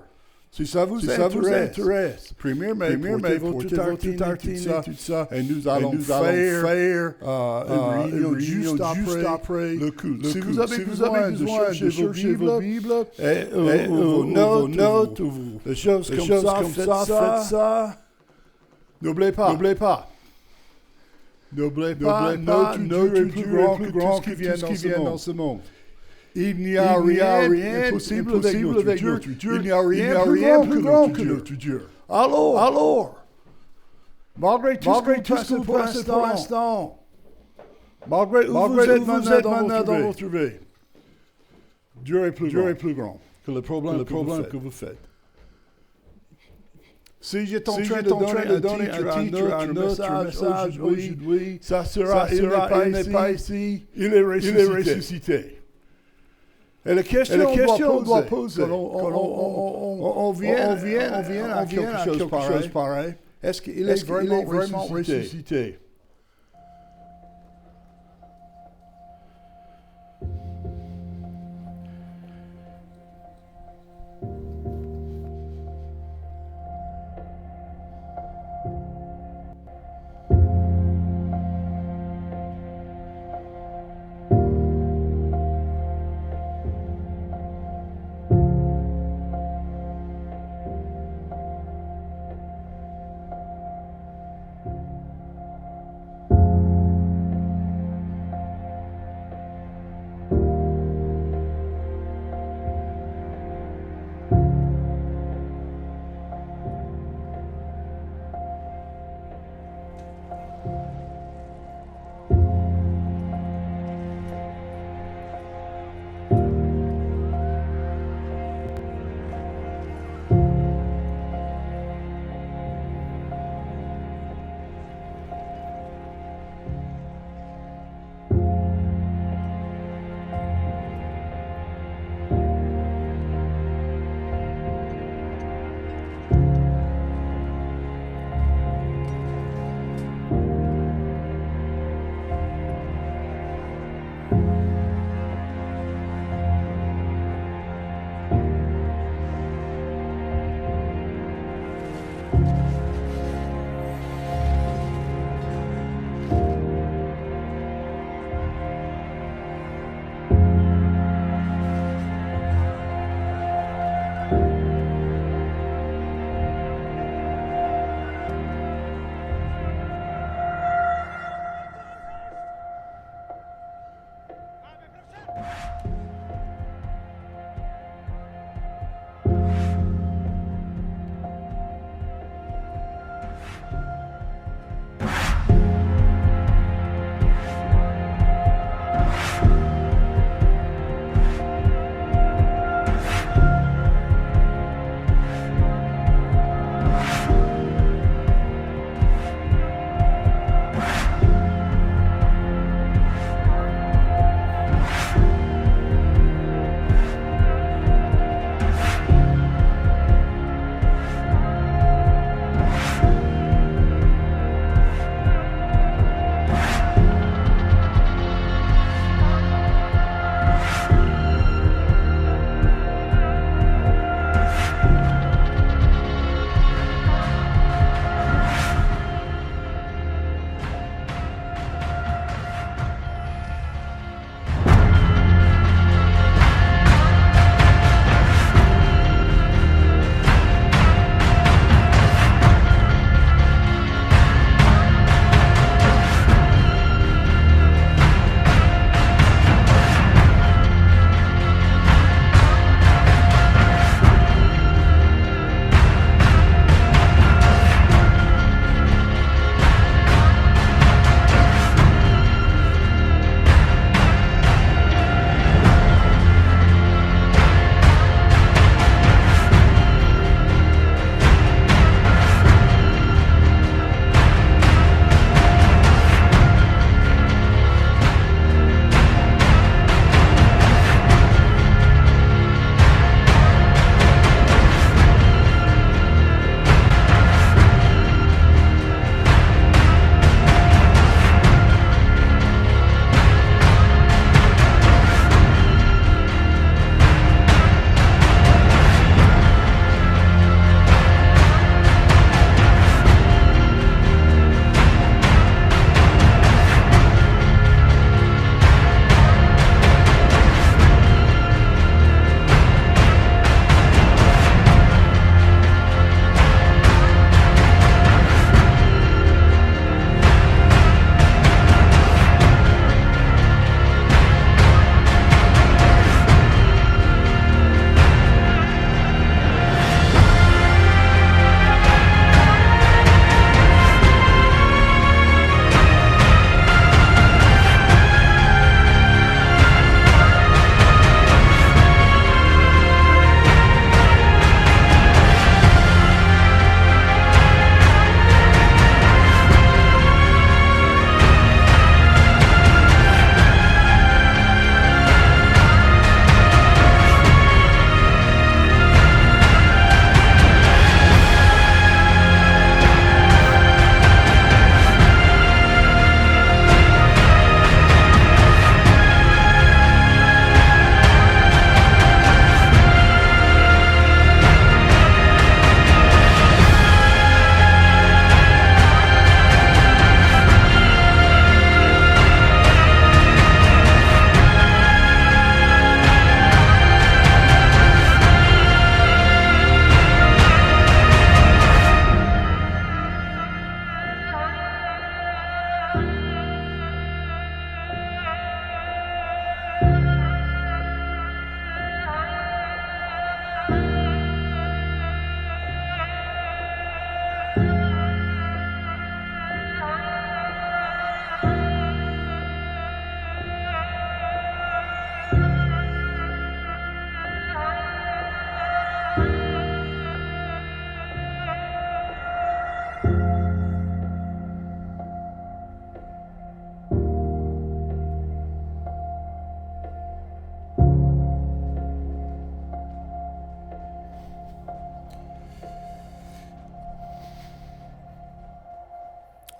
Si ça vous intéresse, 1er mai, portez votre tartine, tout ça, et nous allons faire une réunion juste après le culte. Si vous avez besoin de chercher vos Bibles, et vos notes, ou des choses comme ça, faites ça. N'oubliez pas. Notre Dieu est plus grand que tout ce qui vient dans ce monde. Il n'y a rien impossible avec notre Dieu. Il n'y a rien plus grand que notre Dieu. Alors, Margaret, tout ce que pour l'instant. Margaret, où vous êtes maintenant dans votre vie? Dieu est plus grand que le problème que vous faites. Si j'étais en train de donner un message aujourd'hui, ça sera, il n'est pas ici, il est ressuscité. Et la question qu'on doit poser, quand on vient à quelque chose pareil, est-ce qu'il est vraiment ressuscité?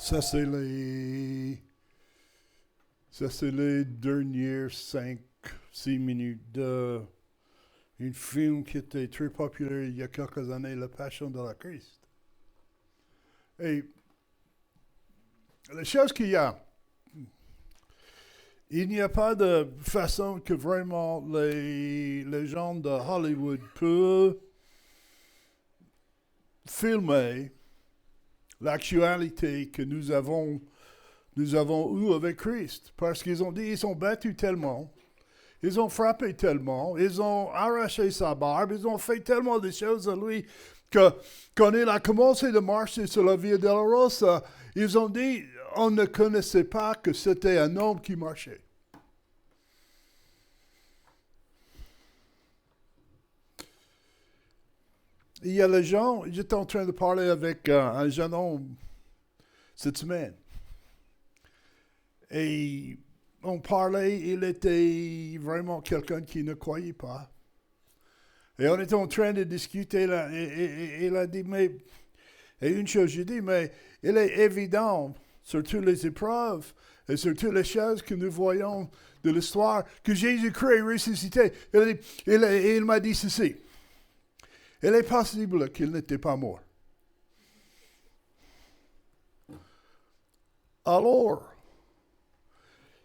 Ça, c'est les dernières 5-6 minutes d'un film qui était très populaire il y a quelques années, La Passion de la Christ. Et la chose qu'il y a, il n'y a pas de façon que vraiment les gens de Hollywood peuvent filmer l'actualité que nous avons eue avec Christ. Parce qu'ils ont dit, ils ont battu tellement, ils ont frappé tellement, ils ont arraché sa barbe, ils ont fait tellement de choses à lui que quand il a commencé de marcher sur la Via Dolorosa, ils ont dit, on ne connaissait pas que c'était un homme qui marchait. Il y a les gens, j'étais en train de parler avec un jeune homme cette semaine. Et on parlait, il était vraiment quelqu'un qui ne croyait pas. Et on était en train de discuter là, et il a dit, mais, et une chose, j'ai dit, mais il est évident, sur toutes les épreuves, et sur toutes les choses que nous voyons de l'histoire, que Jésus-Christ est ressuscité. Il m'a dit ceci. Il est possible qu'il n'était pas mort. Alors,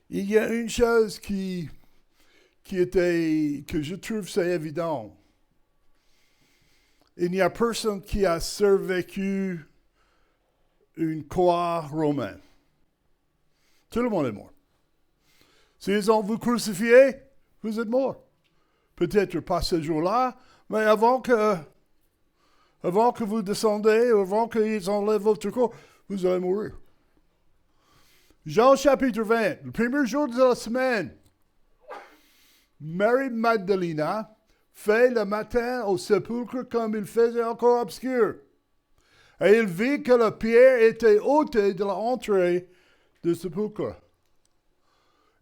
il y a une chose que je trouve c'est évident. Il n'y a personne qui a survécu une croix romaine. Tout le monde est mort. S'ils ont vous crucifié, vous êtes mort. Peut-être pas ce jour-là, mais avant que vous descendez, avant qu'ils enlèvent votre corps, vous allez mourir. Jean chapitre 20, le premier jour de la semaine, Marie Magdalena fait le matin au sépulcre comme il faisait encore obscur. Et il vit que la pierre était ôtée de l'entrée du sépulcre.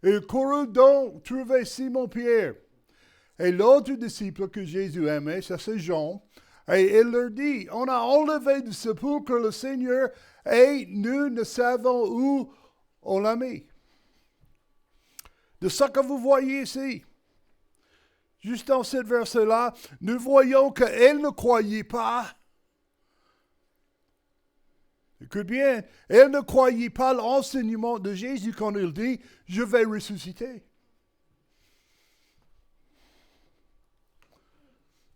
Il courut donc trouver Simon-Pierre et l'autre disciple que Jésus aimait, ça c'est Jean, et il leur dit, on a enlevé du sépulcre le Seigneur et nous ne savons où on l'a mis. De ce que vous voyez ici, juste dans ce verset-là, nous voyons qu'elle ne croyait pas. Écoute bien, elle ne croyait pas l'enseignement de Jésus quand il dit, je vais ressusciter.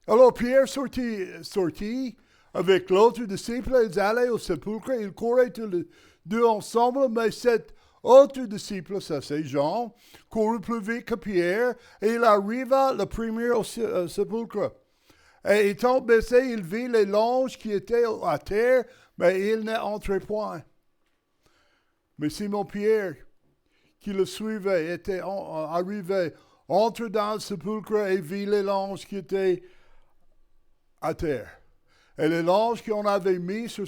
Alors Pierre sortit avec l'autre disciple, ils allaient au sépulcre, ils couraient tous les deux ensemble, mais cet autre disciple, ça c'est Jean, courut plus vite que Pierre, et il arriva le premier au sépulcre. Et étant baissé, il vit les langes qui étaient à terre, mais il n'entrait point. Mais Simon-Pierre, qui le suivait, était arrivé, entre dans le sépulcre et vit les langes qui étaient à terre. Et les langes qu'on avait mis sur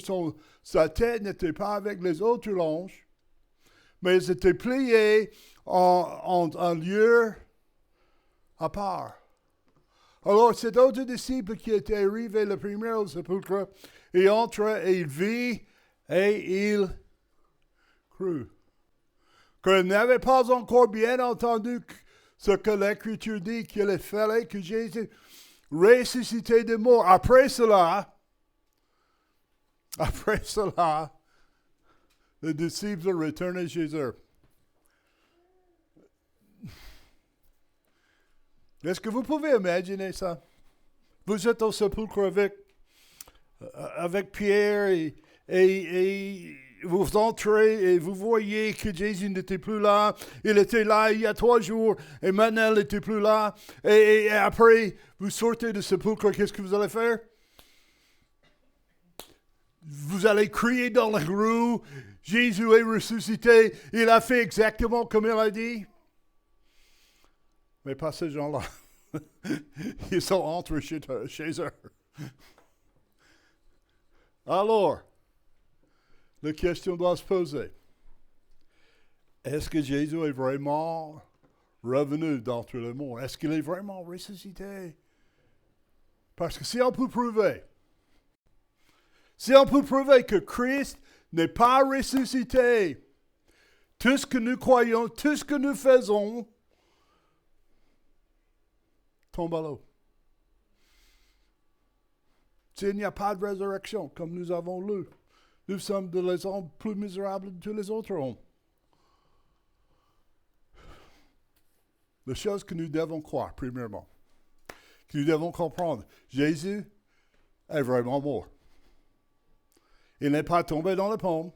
sa tête n'étaient pas avec les autres langes, mais ils étaient pliés en un lieu à part. Alors cet autre disciple qui était arrivé le premier au sépulcre, il entra et il vit et il crut. Qu'il n'avait pas encore bien entendu ce que l'Écriture dit, qu'il fallait que Jésus ressuscité des morts. Après cela, les disciples retournaient chez eux. Est-ce que vous pouvez imaginer ça? Vous êtes au sépulcre avec Pierre et vous entrez et vous voyez que Jésus n'était plus là. Il était là il y a 3 jours et maintenant il n'était plus là. Et après, vous sortez du sépulcre, qu'est-ce que vous allez faire? Vous allez crier dans la rue, Jésus est ressuscité, il a fait exactement comme il a dit. Mais pas ces gens-là. Ils sont entrés chez eux. Alors, la question doit se poser. Est-ce que Jésus est vraiment revenu d'entre les morts? Est-ce qu'il est vraiment ressuscité? Parce que si on peut prouver que Christ n'est pas ressuscité, tout ce que nous croyons, tout ce que nous faisons, tombe à l'eau. S'il n'y a pas de résurrection, comme nous avons lu, nous sommes les hommes plus misérables de tous les autres hommes. La chose que nous devons croire, premièrement, que nous devons comprendre, Jésus est vraiment mort. Il n'est pas tombé dans la pomme.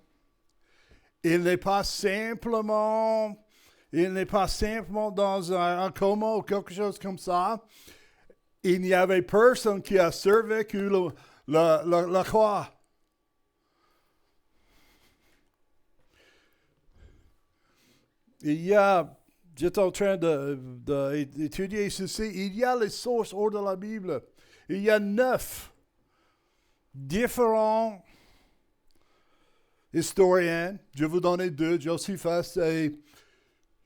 Il n'est pas simplement dans un coma ou quelque chose comme ça. Il n'y avait personne qui a survécu la croix. J'étais en train d'étudier ceci. Il y a les sources hors de la Bible. Il y a 9 différents historiens. Je vais vous donner 2, Josephus et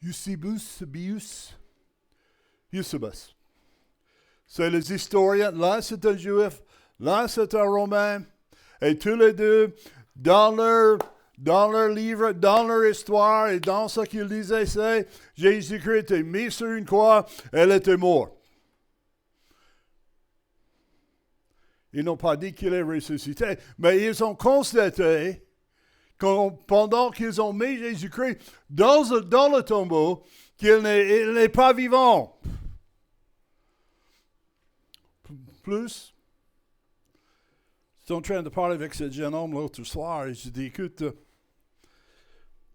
Eusebius. C'est les historiens. L'un c'est un juif, l'un c'est un romain. Et tous les deux, dans leur livre, dans leur histoire et dans ce qu'ils disaient, c'est Jésus-Christ était mis sur une croix, elle était morte. Ils n'ont pas dit qu'il est ressuscité, mais ils ont constaté que pendant qu'ils ont mis Jésus-Christ dans le tombeau, qu'il n'est pas vivant. Plus, j'étais en train de parler avec ce jeune homme l'autre soir et je dis, écoute,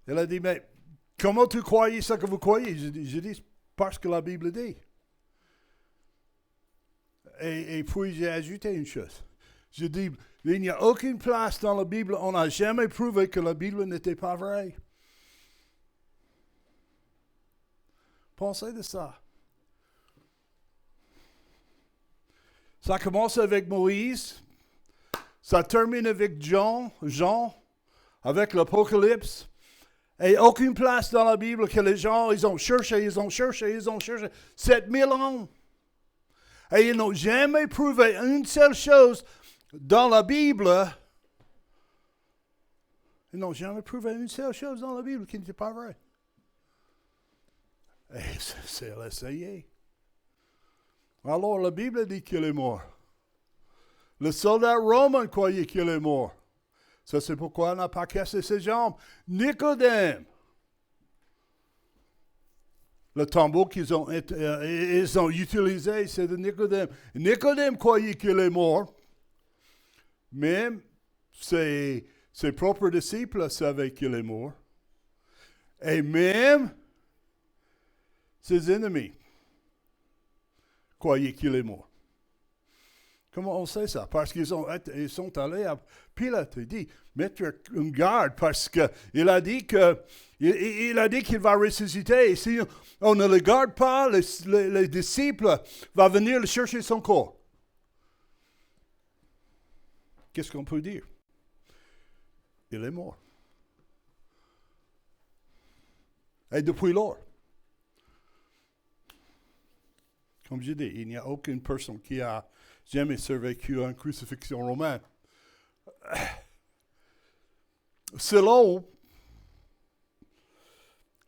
elle a dit, mais comment tu croyais ce que vous croyez? Je dis, parce que la Bible dit. Et puis j'ai ajouté une chose. Je dis, il n'y a aucune place dans la Bible, on n'a jamais prouvé que la Bible n'était pas vraie. Pensez de ça. Ça commence avec Moïse, ça termine avec Jean, avec l'Apocalypse. Et aucune place dans la Bible que les gens, ils ont cherché 7000 ans. Et ils n'ont jamais prouvé une seule chose dans la Bible. Ils n'ont jamais prouvé une seule chose dans la Bible qui n'était pas vraie. Et c'est l'essayer. Alors la Bible dit qu'il est mort. Le soldat romain croyait qu'il est mort. Ça, c'est pourquoi on n'a pas cassé ses jambes. Nicodème. Le tambour qu'ils ont utilisé, c'est de Nicodème. Nicodème croyait qu'il est mort. Même ses propres disciples savaient qu'il est mort. Et même ses ennemis croyaient qu'il est mort. Comment on sait ça? Parce qu'ils sont allés à Pilate et dit, mettre une garde parce qu'il a dit qu'il va ressusciter. Et si on ne le garde pas, les disciples vont venir chercher son corps. Qu'est-ce qu'on peut dire? Il est mort. Et depuis lors, comme je dis, il n'y a aucune personne qui a jamais survécu à une crucifixion romaine. Selon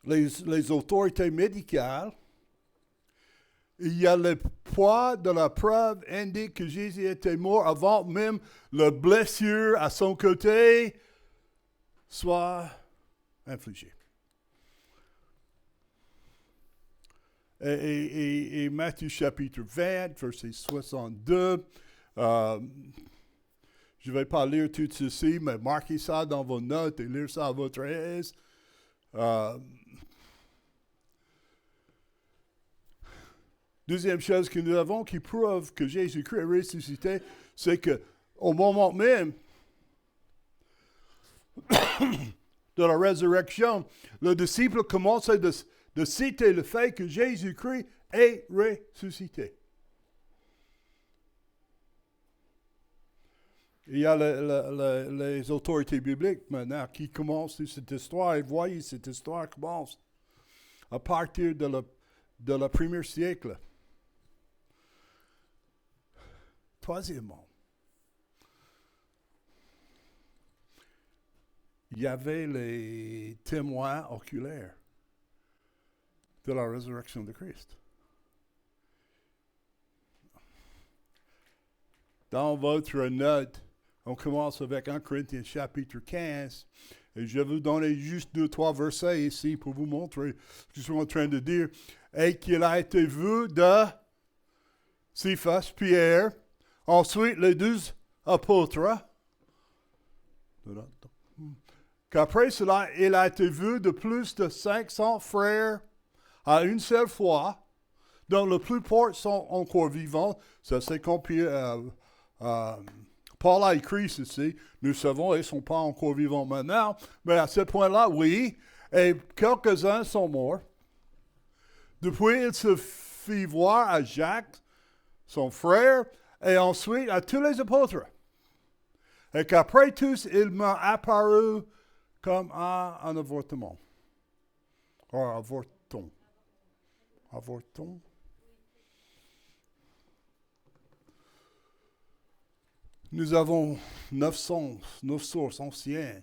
les autorités médicales, il y a le poids de la preuve indique que Jésus était mort avant même la blessure à son côté soit infligée. Et Matthieu chapitre 20, verset 62, je ne vais pas lire tout ceci, mais marquez ça dans vos notes et lire ça à votre aise. Deuxième chose que nous avons qui prouve que Jésus-Christ est ressuscité, c'est qu'au moment même de la résurrection, le disciple commençait de citer le fait que Jésus-Christ est ressuscité. Il y a les autorités bibliques maintenant qui commencent cette histoire et voyez cette histoire commence à partir de le premier siècle. Troisièmement, il y avait les témoins oculaires de la résurrection de Christ. Dans votre note, on commence avec 1 Corinthiens chapitre 15. Et je vais vous donner juste 2-3 versets ici pour vous montrer ce que je suis en train de dire. Et qu'il a été vu de Cephas, Pierre, ensuite les 12 apôtres. Qu'après cela, il a été vu de plus de 500 frères à une seule fois, dont la plupart sont encore vivants. Ça, c'est comme Paul a écrit ceci. Nous savons, ils ne sont pas encore vivants maintenant, mais à ce point-là, oui. Et quelques-uns sont morts. Depuis, il se fit voir à Jacques, son frère, et ensuite à tous les apôtres. Et qu'après tous, il m'a apparu comme un avortement. Avorton. Nous avons 9 sources anciennes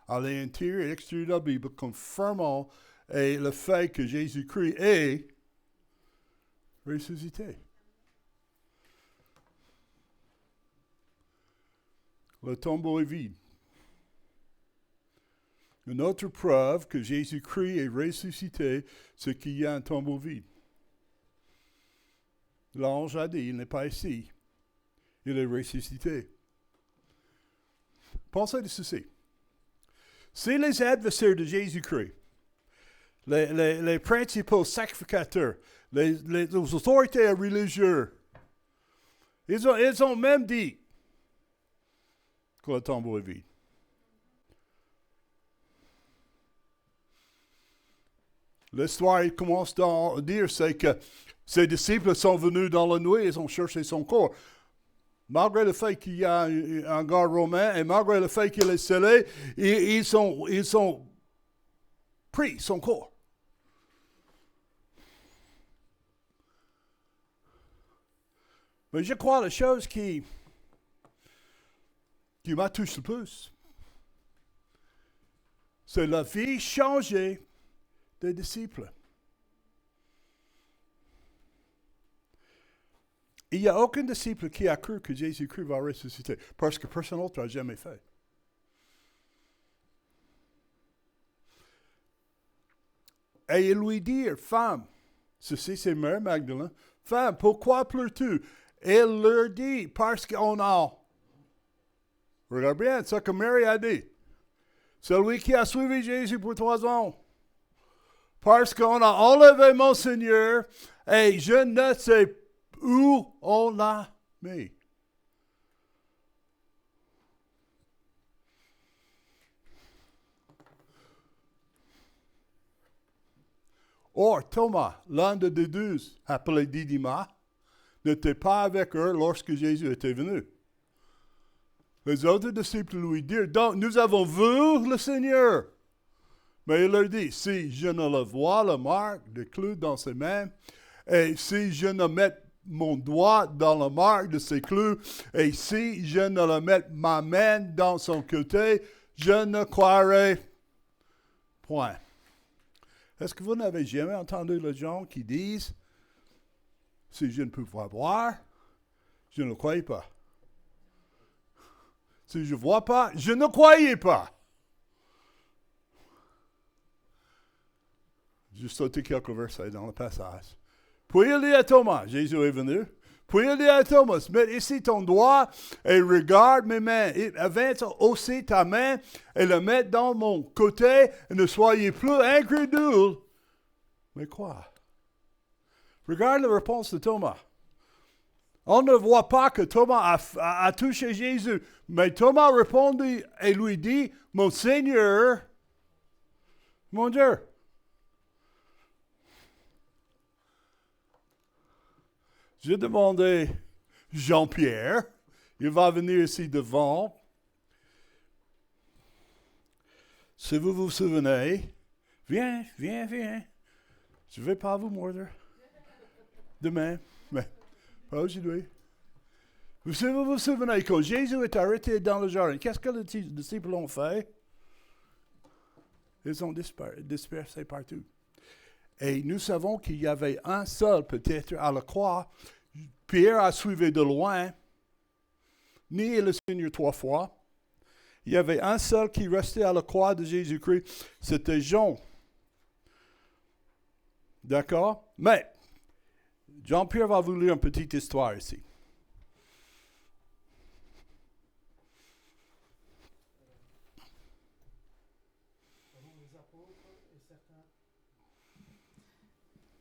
à l'intérieur et l'extérieur de la Bible confirmant le fait que Jésus-Christ est ressuscité. Le tombeau est vide. Une autre preuve que Jésus-Christ est ressuscité, c'est qu'il y a un tombeau vide. L'ange a dit, il n'est pas ici. Il est ressuscité. Pensez de ceci. Si les adversaires de Jésus-Christ, les principaux sacrificateurs, les autorités religieuses, ils ont même dit que le tombeau est vide. L'histoire commence à dire c'est que ses disciples sont venus dans la nuit, ils ont cherché son corps. Malgré le fait qu'il y a un garde romain et malgré le fait qu'il est scellé, ils ont pris son corps. Mais je crois la chose qui m'a touché le plus, c'est la vie changée des disciples. Il n'y a aucun disciple qui a cru que Jésus-Christ va ressusciter, parce que personne d'autre n'a jamais fait. Et il lui dit, femme, ceci c'est Mère Magdalene, femme, pourquoi pleures-tu? Elle leur dit, parce qu'on a. Regarde bien ce que Marie a dit. Celui qui a suivi Jésus pour 3 ans. Parce qu'on a enlevé mon Seigneur et je ne sais où on l'a mis. Or, Thomas, l'un des 12, appelé Didyme, n'était pas avec eux lorsque Jésus était venu. Les autres disciples lui dirent, donc nous avons vu le Seigneur. Mais il leur dit, si je ne le vois, la marque de clous dans ses mains, et si je ne mets mon doigt dans la marque de ses clous, et si je ne le mets ma main dans son côté, je ne croirai point. Est-ce que vous n'avez jamais entendu les gens qui disent, si je ne peux pas voir, je ne croyais pas. Si je ne vois pas, je ne croyais pas. J'ai sauté quelques versets dans le passage. Puis il dit à Thomas, Jésus est venu, puis il dit à Thomas, mets ici ton doigt et regarde mes mains. Avance aussi ta main et le mets dans mon côté et ne soyez plus incrédule. Mais quoi? Regarde la réponse de Thomas. On ne voit pas que Thomas a touché Jésus, mais Thomas répondit et lui dit, mon Seigneur, mon Dieu. J'ai demandé Jean-Pierre, il va venir ici devant. Si vous vous souvenez, viens. Je ne vais pas vous mordre. Demain, mais pas aujourd'hui. Si vous vous souvenez, quand Jésus est arrêté dans le jardin, qu'est-ce que les disciples ont fait? Ils ont dispersé partout. Et nous savons qu'il y avait un seul, peut-être, à la croix. Pierre a suivi de loin, nié le Seigneur 3 fois. Il y avait un seul qui restait à la croix de Jésus-Christ, c'était Jean. D'accord? Mais, Jean-Pierre va vous lire une petite histoire ici.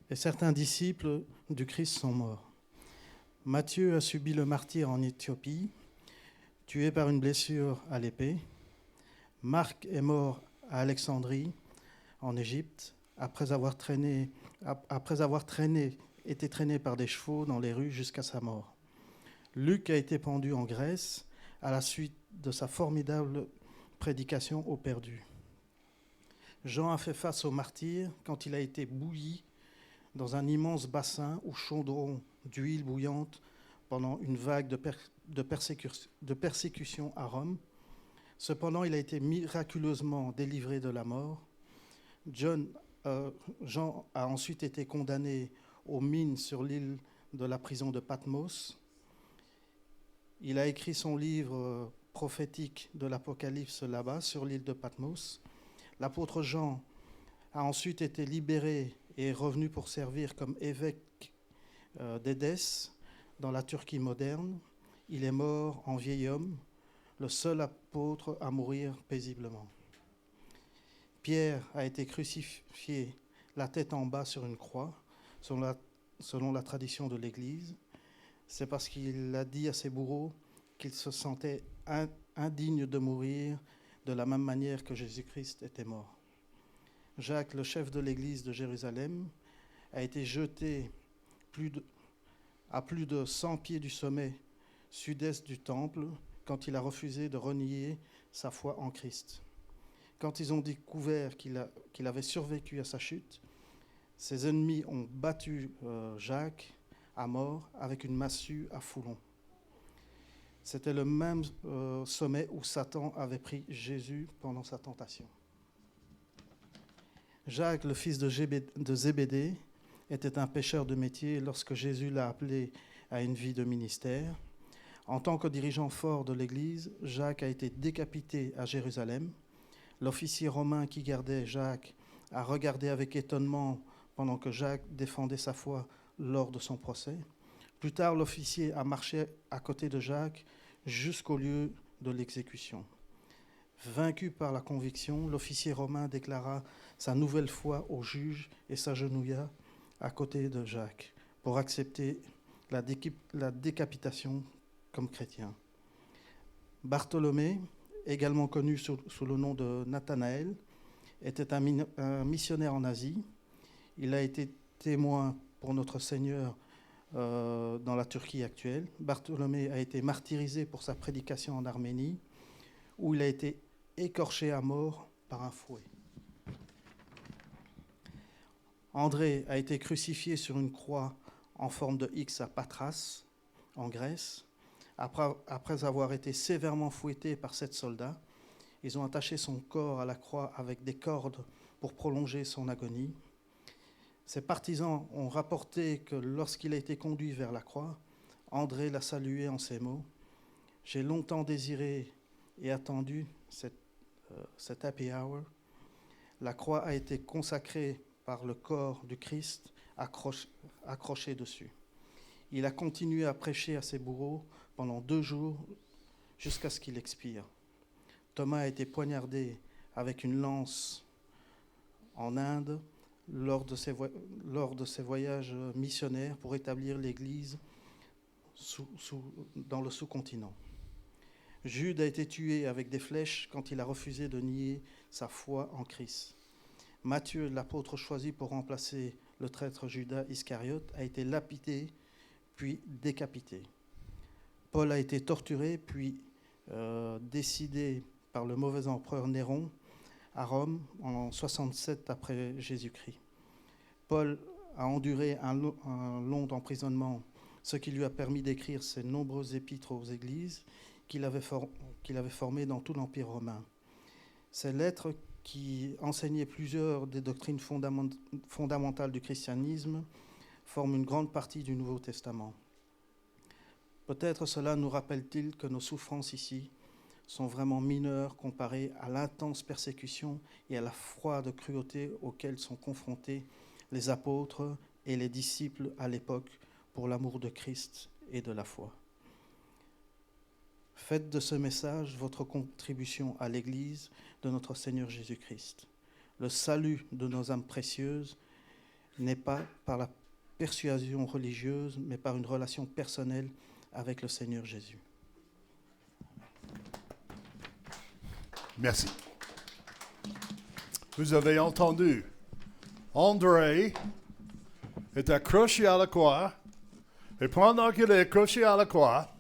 Et certains disciples du Christ sont morts. Matthieu a subi le martyre en Éthiopie, tué par une blessure à l'épée. Marc est mort à Alexandrie, en Égypte, après avoir été traîné par des chevaux dans les rues jusqu'à sa mort. Luc a été pendu en Grèce à la suite de sa formidable prédication aux perdus. Jean a fait face au martyr quand il a été bouilli dans un immense bassin ou chaudron d'huile bouillante pendant une vague de persécution à Rome. Cependant, il a été miraculeusement délivré de la mort. Jean a ensuite été condamné aux mines sur l'île de la prison de Patmos. Il a écrit son livre prophétique de l'Apocalypse là-bas, sur l'île de Patmos. L'apôtre Jean a ensuite été libéré et est revenu pour servir comme évêque d'Édesse dans la Turquie moderne. Il est mort en vieil homme, le seul apôtre à mourir paisiblement. Pierre a été crucifié la tête en bas sur une croix, selon la tradition de l'Église. C'est parce qu'il a dit à ses bourreaux qu'il se sentait indigne de mourir de la même manière que Jésus-Christ était mort. Jacques, le chef de l'Église de Jérusalem, a été jeté à plus de 100 pieds du sommet sud-est du temple quand il a refusé de renier sa foi en Christ. Quand ils ont découvert qu'il avait survécu à sa chute, ses ennemis ont battu Jacques à mort avec une massue à foulon. C'était le même sommet où Satan avait pris Jésus pendant sa tentation. Jacques, le fils de Zébédée, était un pêcheur de métier lorsque Jésus l'a appelé à une vie de ministère. En tant que dirigeant fort de l'Église, Jacques a été décapité à Jérusalem. L'officier romain qui gardait Jacques a regardé avec étonnement pendant que Jacques défendait sa foi lors de son procès. Plus tard, l'officier a marché à côté de Jacques jusqu'au lieu de l'exécution. Vaincu par la conviction, l'officier romain déclara sa nouvelle foi au juge et s'agenouilla à côté de Jacques pour accepter la décapitation comme chrétien. Bartholomée, également connu sous le nom de Nathanaël, était un missionnaire en Asie. Il a été témoin pour notre Seigneur dans la Turquie actuelle. Bartholomée a été martyrisé pour sa prédication en Arménie, où il a été écorché à mort par un fouet. André a été crucifié sur une croix en forme de X à Patras, en Grèce. Après avoir été sévèrement fouetté par 7 soldats, ils ont attaché son corps à la croix avec des cordes pour prolonger son agonie. Ses partisans ont rapporté que lorsqu'il a été conduit vers la croix, André l'a salué en ces mots : « J'ai longtemps désiré et attendu cette happy hour. » La croix a été consacrée par le corps du Christ accroché dessus. Il a continué à prêcher à ses bourreaux pendant 2 jours jusqu'à ce qu'il expire. Thomas a été poignardé avec une lance en Inde lors de ses voyages missionnaires pour établir l'Église dans le sous-continent. Jude a été tué avec des flèches quand il a refusé de nier sa foi en Christ. Matthieu, l'apôtre choisi pour remplacer le traître Judas Iscariote, a été lapidé puis décapité. Paul a été torturé puis décidé par le mauvais empereur Néron à Rome en 67 après Jésus-Christ. Paul a enduré un long emprisonnement, ce qui lui a permis d'écrire ses nombreuses épîtres aux églises qu'il avait formées dans tout l'Empire romain. Ces lettres qui enseignait plusieurs des doctrines fondamentales du christianisme, forme une grande partie du Nouveau Testament. Peut-être cela nous rappelle-t-il que nos souffrances ici sont vraiment mineures comparées à l'intense persécution et à la froide cruauté auxquelles sont confrontés les apôtres et les disciples à l'époque pour l'amour de Christ et de la foi. Faites de ce message votre contribution à l'Église de notre Seigneur Jésus-Christ. Le salut de nos âmes précieuses n'est pas par la persuasion religieuse, mais par une relation personnelle avec le Seigneur Jésus. Merci. Vous avez entendu, André est accroché à la croix, et pendant qu'il est accroché à la croix,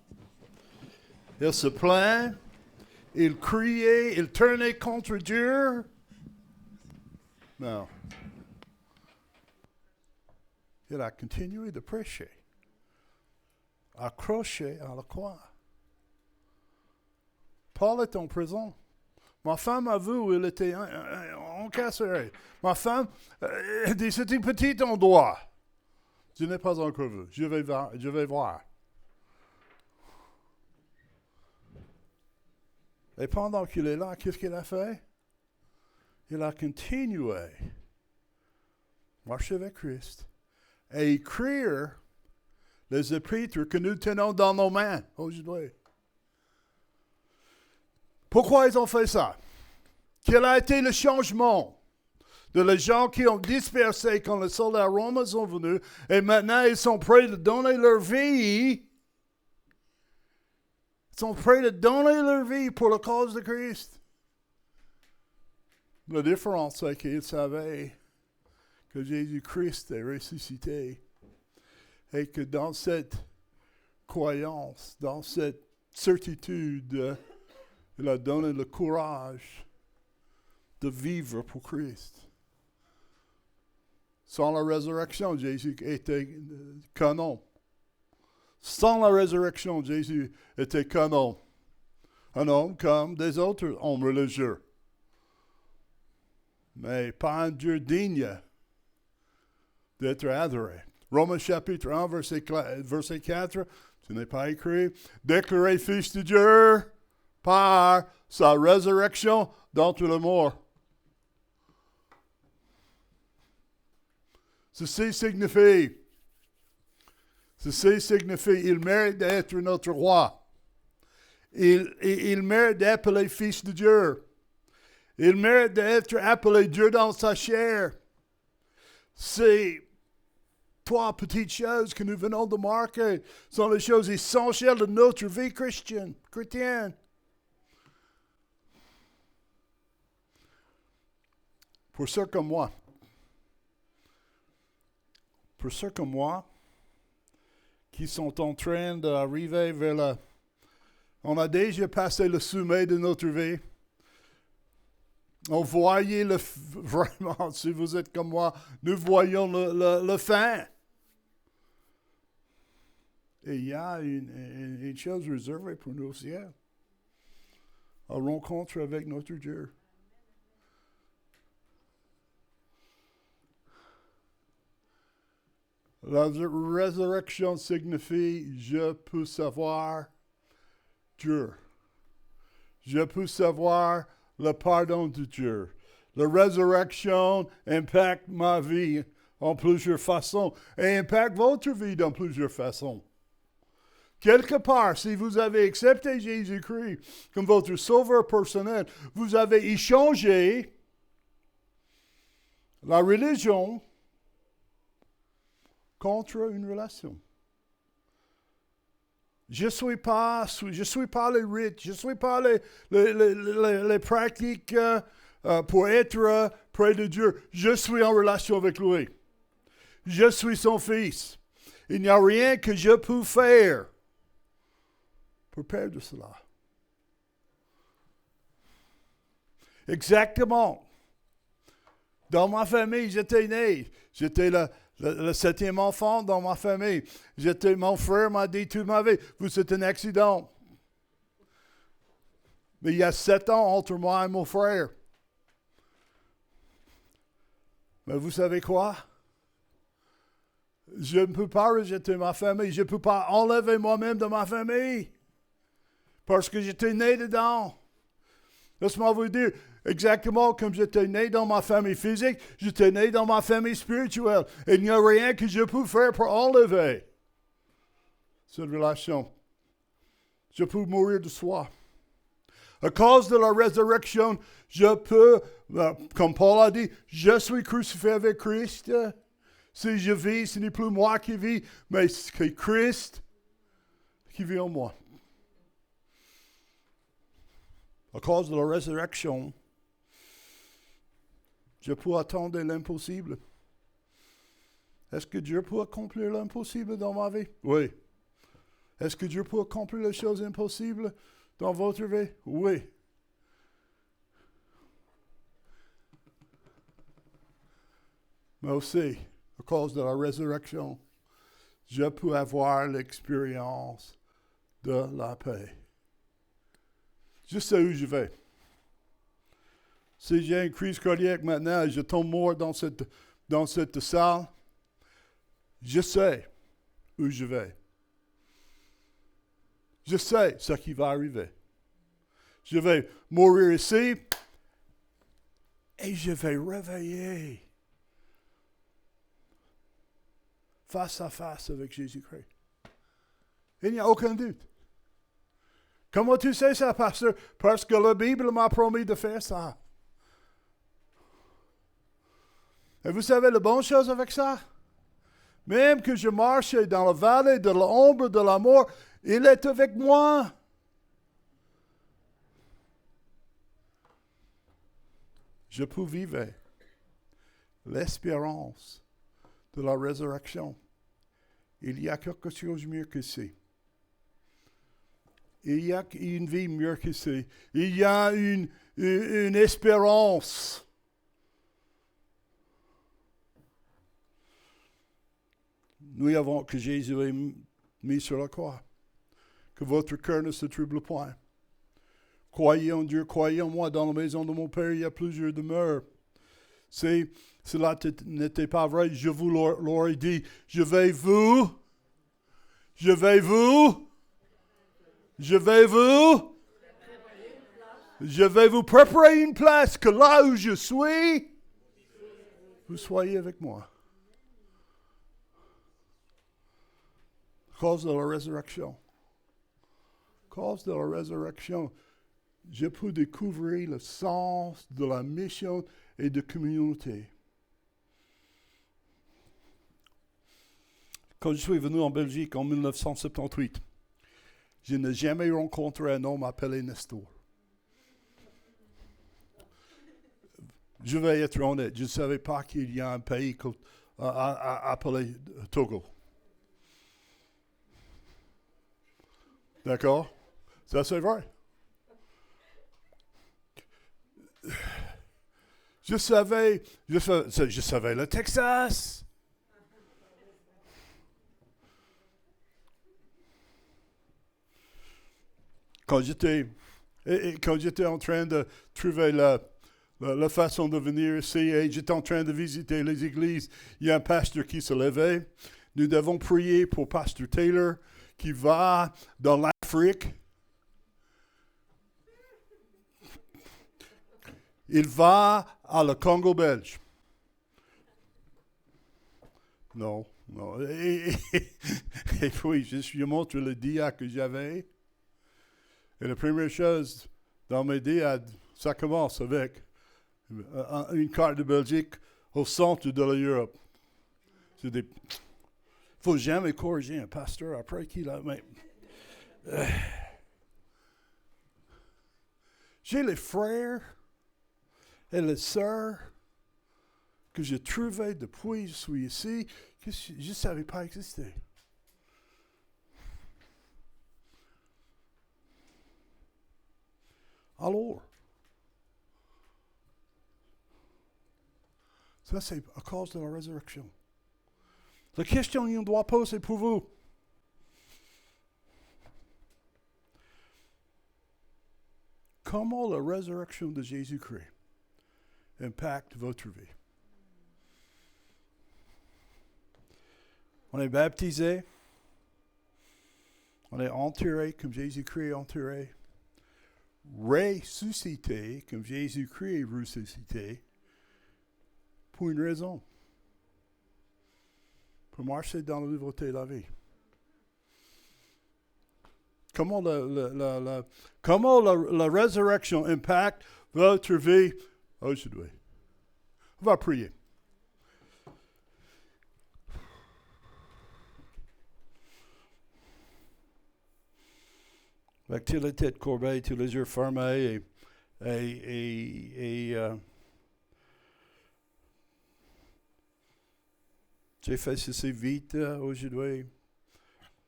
il se plaint, il criait, il tournait contre Dieu. Non. Il a continué de prêcher, accroché à la croix. Paul est en prison. Ma femme a vu où il était encarcéré. Ma femme dit, c'est un petit endroit. Je n'ai pas encore vu. Je vais voir. Et pendant qu'il est là, qu'est-ce qu'il a fait? Il a continué à marcher avec Christ et écrire les épîtres que nous tenons dans nos mains aujourd'hui. Pourquoi ils ont fait ça? Quel a été le changement de les gens qui ont dispersé quand les soldats romains sont venus et maintenant ils sont prêts de donner leur vie? Ils sont prêts de donner leur vie pour la cause de Christ. La différence, c'est qu'ils savaient que Jésus-Christ est ressuscité et que dans cette croyance, dans cette certitude, il a donné le courage de vivre pour Christ. Sans la résurrection, Jésus était qu'un homme. Sans la résurrection, Jésus était qu'un homme. Un homme comme des autres hommes religieux. Mais pas un Dieu digne d'être adoré. Romains chapitre 1, verset 4, ce n'est pas écrit, déclaré fils de Dieu par sa résurrection d'entre les morts. Ceci signifie, il mérite d'être notre roi. Il mérite d'appeler fils de Dieu. Il mérite d'être appelé Dieu dans sa chair. Ces trois petites choses que nous venons de marquer sont les choses essentielles de notre vie chrétienne. Pour ceux comme moi, qui sont en train d'arriver vers la... On a déjà passé le sommet de notre vie. On voyait vraiment, si vous êtes comme moi, nous voyons le fin. Et il y a une chose réservée pour nous au ciel. La rencontre avec notre Dieu. La résurrection signifie je peux savoir Dieu. Je peux savoir le pardon de Dieu. La résurrection impacte ma vie en plusieurs façons et impacte votre vie dans plusieurs façons. Quelque part, si vous avez accepté Jésus-Christ comme votre sauveur personnel, vous avez échangé la religion contre une relation. Je ne suis pas les rites, je ne suis pas les pratiques pour être près de Dieu. Je suis en relation avec lui. Je suis son fils. Il n'y a rien que je peux faire pour perdre cela. Exactement. Dans ma famille, j'étais né. J'étais le 7e enfant dans ma famille. Mon frère m'a dit toute ma vie, vous êtes un accident. Mais il y a 7 ans entre moi et mon frère. Mais vous savez quoi? Je ne peux pas rejeter ma famille. Je ne peux pas enlever moi-même de ma famille. Parce que j'étais né dedans. Laisse-moi vous dire, exactement comme j'étais né dans ma famille physique, j'étais né dans ma famille spirituelle. Et il n'y a rien que je peux faire pour enlever cette relation. Je peux mourir de soi. À cause de la résurrection, je peux, comme Paul a dit, je suis crucifié avec Christ. Si je vis, ce n'est plus moi qui vis, mais c'est Christ qui vit en moi. À cause de la résurrection, je peux attendre l'impossible. Est-ce que Dieu peut accomplir l'impossible dans ma vie? Oui. Est-ce que Dieu peut accomplir les choses impossibles dans votre vie? Oui. Mais aussi, à cause de la résurrection, je peux avoir l'expérience de la paix. Je sais où je vais. Si j'ai une crise cardiaque maintenant et je tombe mort dans cette salle, je sais où je vais. Je sais ce qui va arriver. Je vais mourir ici et je vais réveiller face à face avec Jésus-Christ. Il n'y a aucun doute. Comment tu sais ça, pasteur? Parce que la Bible m'a promis de faire ça. Et vous savez la bonne chose avec ça? Même que je marchais dans la vallée de l'ombre de la mort, il est avec moi. Je peux vivre l'espérance de la résurrection. Il y a quelque chose de mieux que ça. Il y a une vie mieux que ça. Il y a une espérance. Nous avons que Jésus est mis sur la croix. Que votre cœur ne se trouble point. Croyez en Dieu, croyez en moi. Dans la maison de mon Père, il y a plusieurs demeures. Si cela n'était pas vrai, je vous l'aurais dit. Je vais vous préparer une place, que là où je suis, vous soyez avec moi. À cause de la résurrection. À cause de la résurrection, je peux découvrir le sens de la mission et de communauté. Quand je suis venu en Belgique en 1978, je n'ai jamais rencontré un homme appelé Nestor. Je vais être honnête, je ne savais pas qu'il y a un pays appelé Togo. D'accord? Ça, c'est vrai. Je savais le Texas. Quand j'étais en train de trouver la façon de venir ici et j'étais en train de visiter les églises, il y a un pasteur qui se levait. Nous devons prier pour Pasteur Taylor qui va dans l'Afrique. Il va à le Congo belge. Non. Et puis, je lui montre le dia que j'avais. Et la première chose dans mes dias, ça commence avec une carte de Belgique au centre de l'Europe. C'est des... Il ne faut jamais corriger un pasteur après qu'il a... Mais, j'ai les frères et les sœurs que j'ai trouvés depuis que je suis ici, que je ne savais pas exister. Alors, ça c'est à cause de la résurrection. La question qu'on doit poser pour vous, comment la résurrection de Jésus-Christ impacte votre vie? On est baptisé. On est enterré comme Jésus-Christ est enterré. Ressuscité comme Jésus-Christ est ressuscité. Pour une raison. Pour marcher dans la nouveauté de la vie. Comment la résurrection impacte votre vie aujourd'hui? On va prier. Avec toutes les têtes courbées, tous les yeux fermés j'ai fait ceci vite aujourd'hui.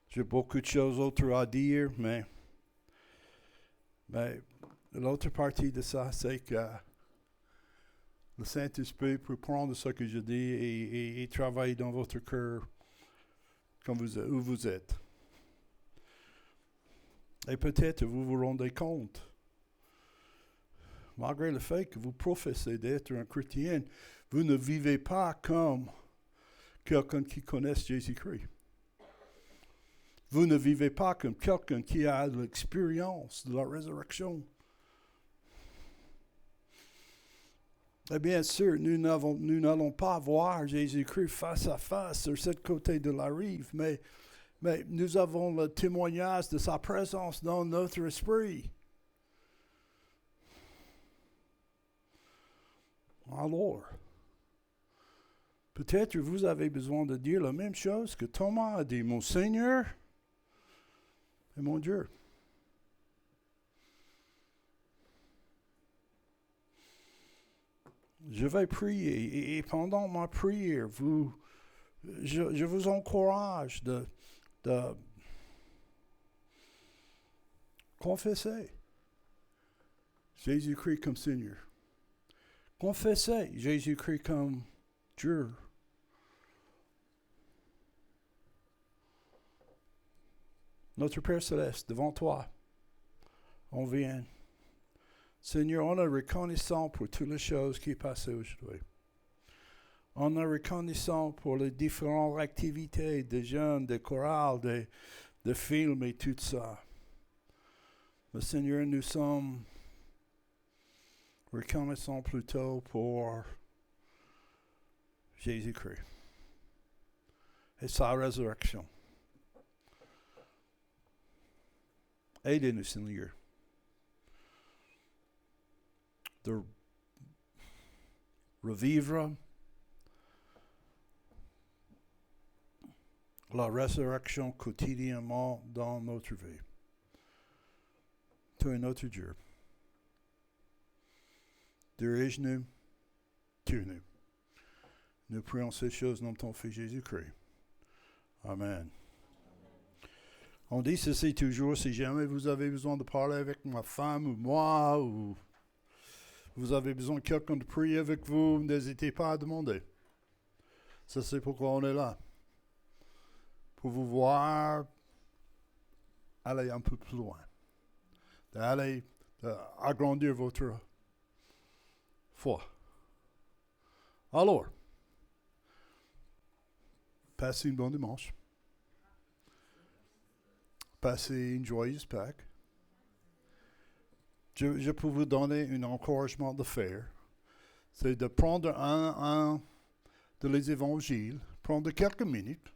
J'ai beaucoup de choses autres à dire, mais l'autre partie de ça, c'est que le Saint-Esprit peut prendre ce que je dis et travailler dans votre cœur comme où vous êtes. Et peut-être vous vous rendez compte, malgré le fait que vous professez d'être un chrétien, vous ne vivez pas comme quelqu'un qui connaît Jésus-Christ. Vous ne vivez pas comme quelqu'un qui a l'expérience de la résurrection. Et bien sûr, nous n'allons pas voir Jésus-Christ face à face sur ce côté de la rive, mais nous avons le témoignage de sa présence dans notre esprit. Alors, peut-être vous avez besoin de dire la même chose que Thomas a dit, mon Seigneur et mon Dieu. Je vais prier et pendant ma prière, je vous encourage de confesser Jésus-Christ comme Seigneur. Confessez Jésus-Christ comme Dieu. Notre Père Céleste, devant toi, on vient. Seigneur, on est reconnaissant pour toutes les choses qui sont passées aujourd'hui. On est reconnaissant pour les différentes activités des jeunes, des chorales, des films et tout ça. Mais Seigneur, nous sommes reconnaissants plutôt pour Jésus-Christ et sa résurrection. Aidez-nous, Seigneur, de revivre la résurrection quotidiennement dans notre vie. Tu es notre Dieu. Dirige-nous, tue-nous. Nous prions ces choses dans ton Fils Jésus-Christ. Amen. On dit ceci toujours, si jamais vous avez besoin de parler avec ma femme ou moi, ou vous avez besoin de quelqu'un de prier avec vous, n'hésitez pas à demander. Ça, c'est pourquoi on est là. Pour vous voir aller un peu plus loin. D'aller agrandir votre foi. Alors, passez une bonne dimanche. Passez une joyeuse Pâques. Je peux vous donner un encouragement de faire. C'est de prendre un de les évangiles, prendre quelques minutes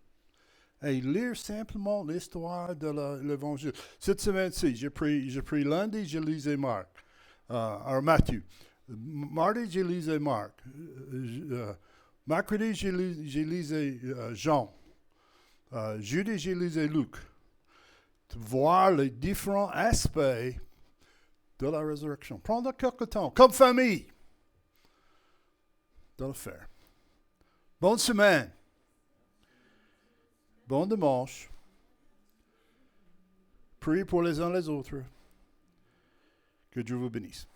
et lire simplement l'histoire de l'évangile. Cette semaine-ci, j'ai pris lundi, je lisais Marc, Matthieu. Mardi, j'ai lisé Marc. Mercredi, j'ai lisé Jean. Jeudi, j'ai lisé Luc. Voir les différents aspects de la résurrection. Prendre quelque temps, comme famille, de le faire. Bonne semaine. Bon dimanche. Priez pour les uns les autres. Que Dieu vous bénisse.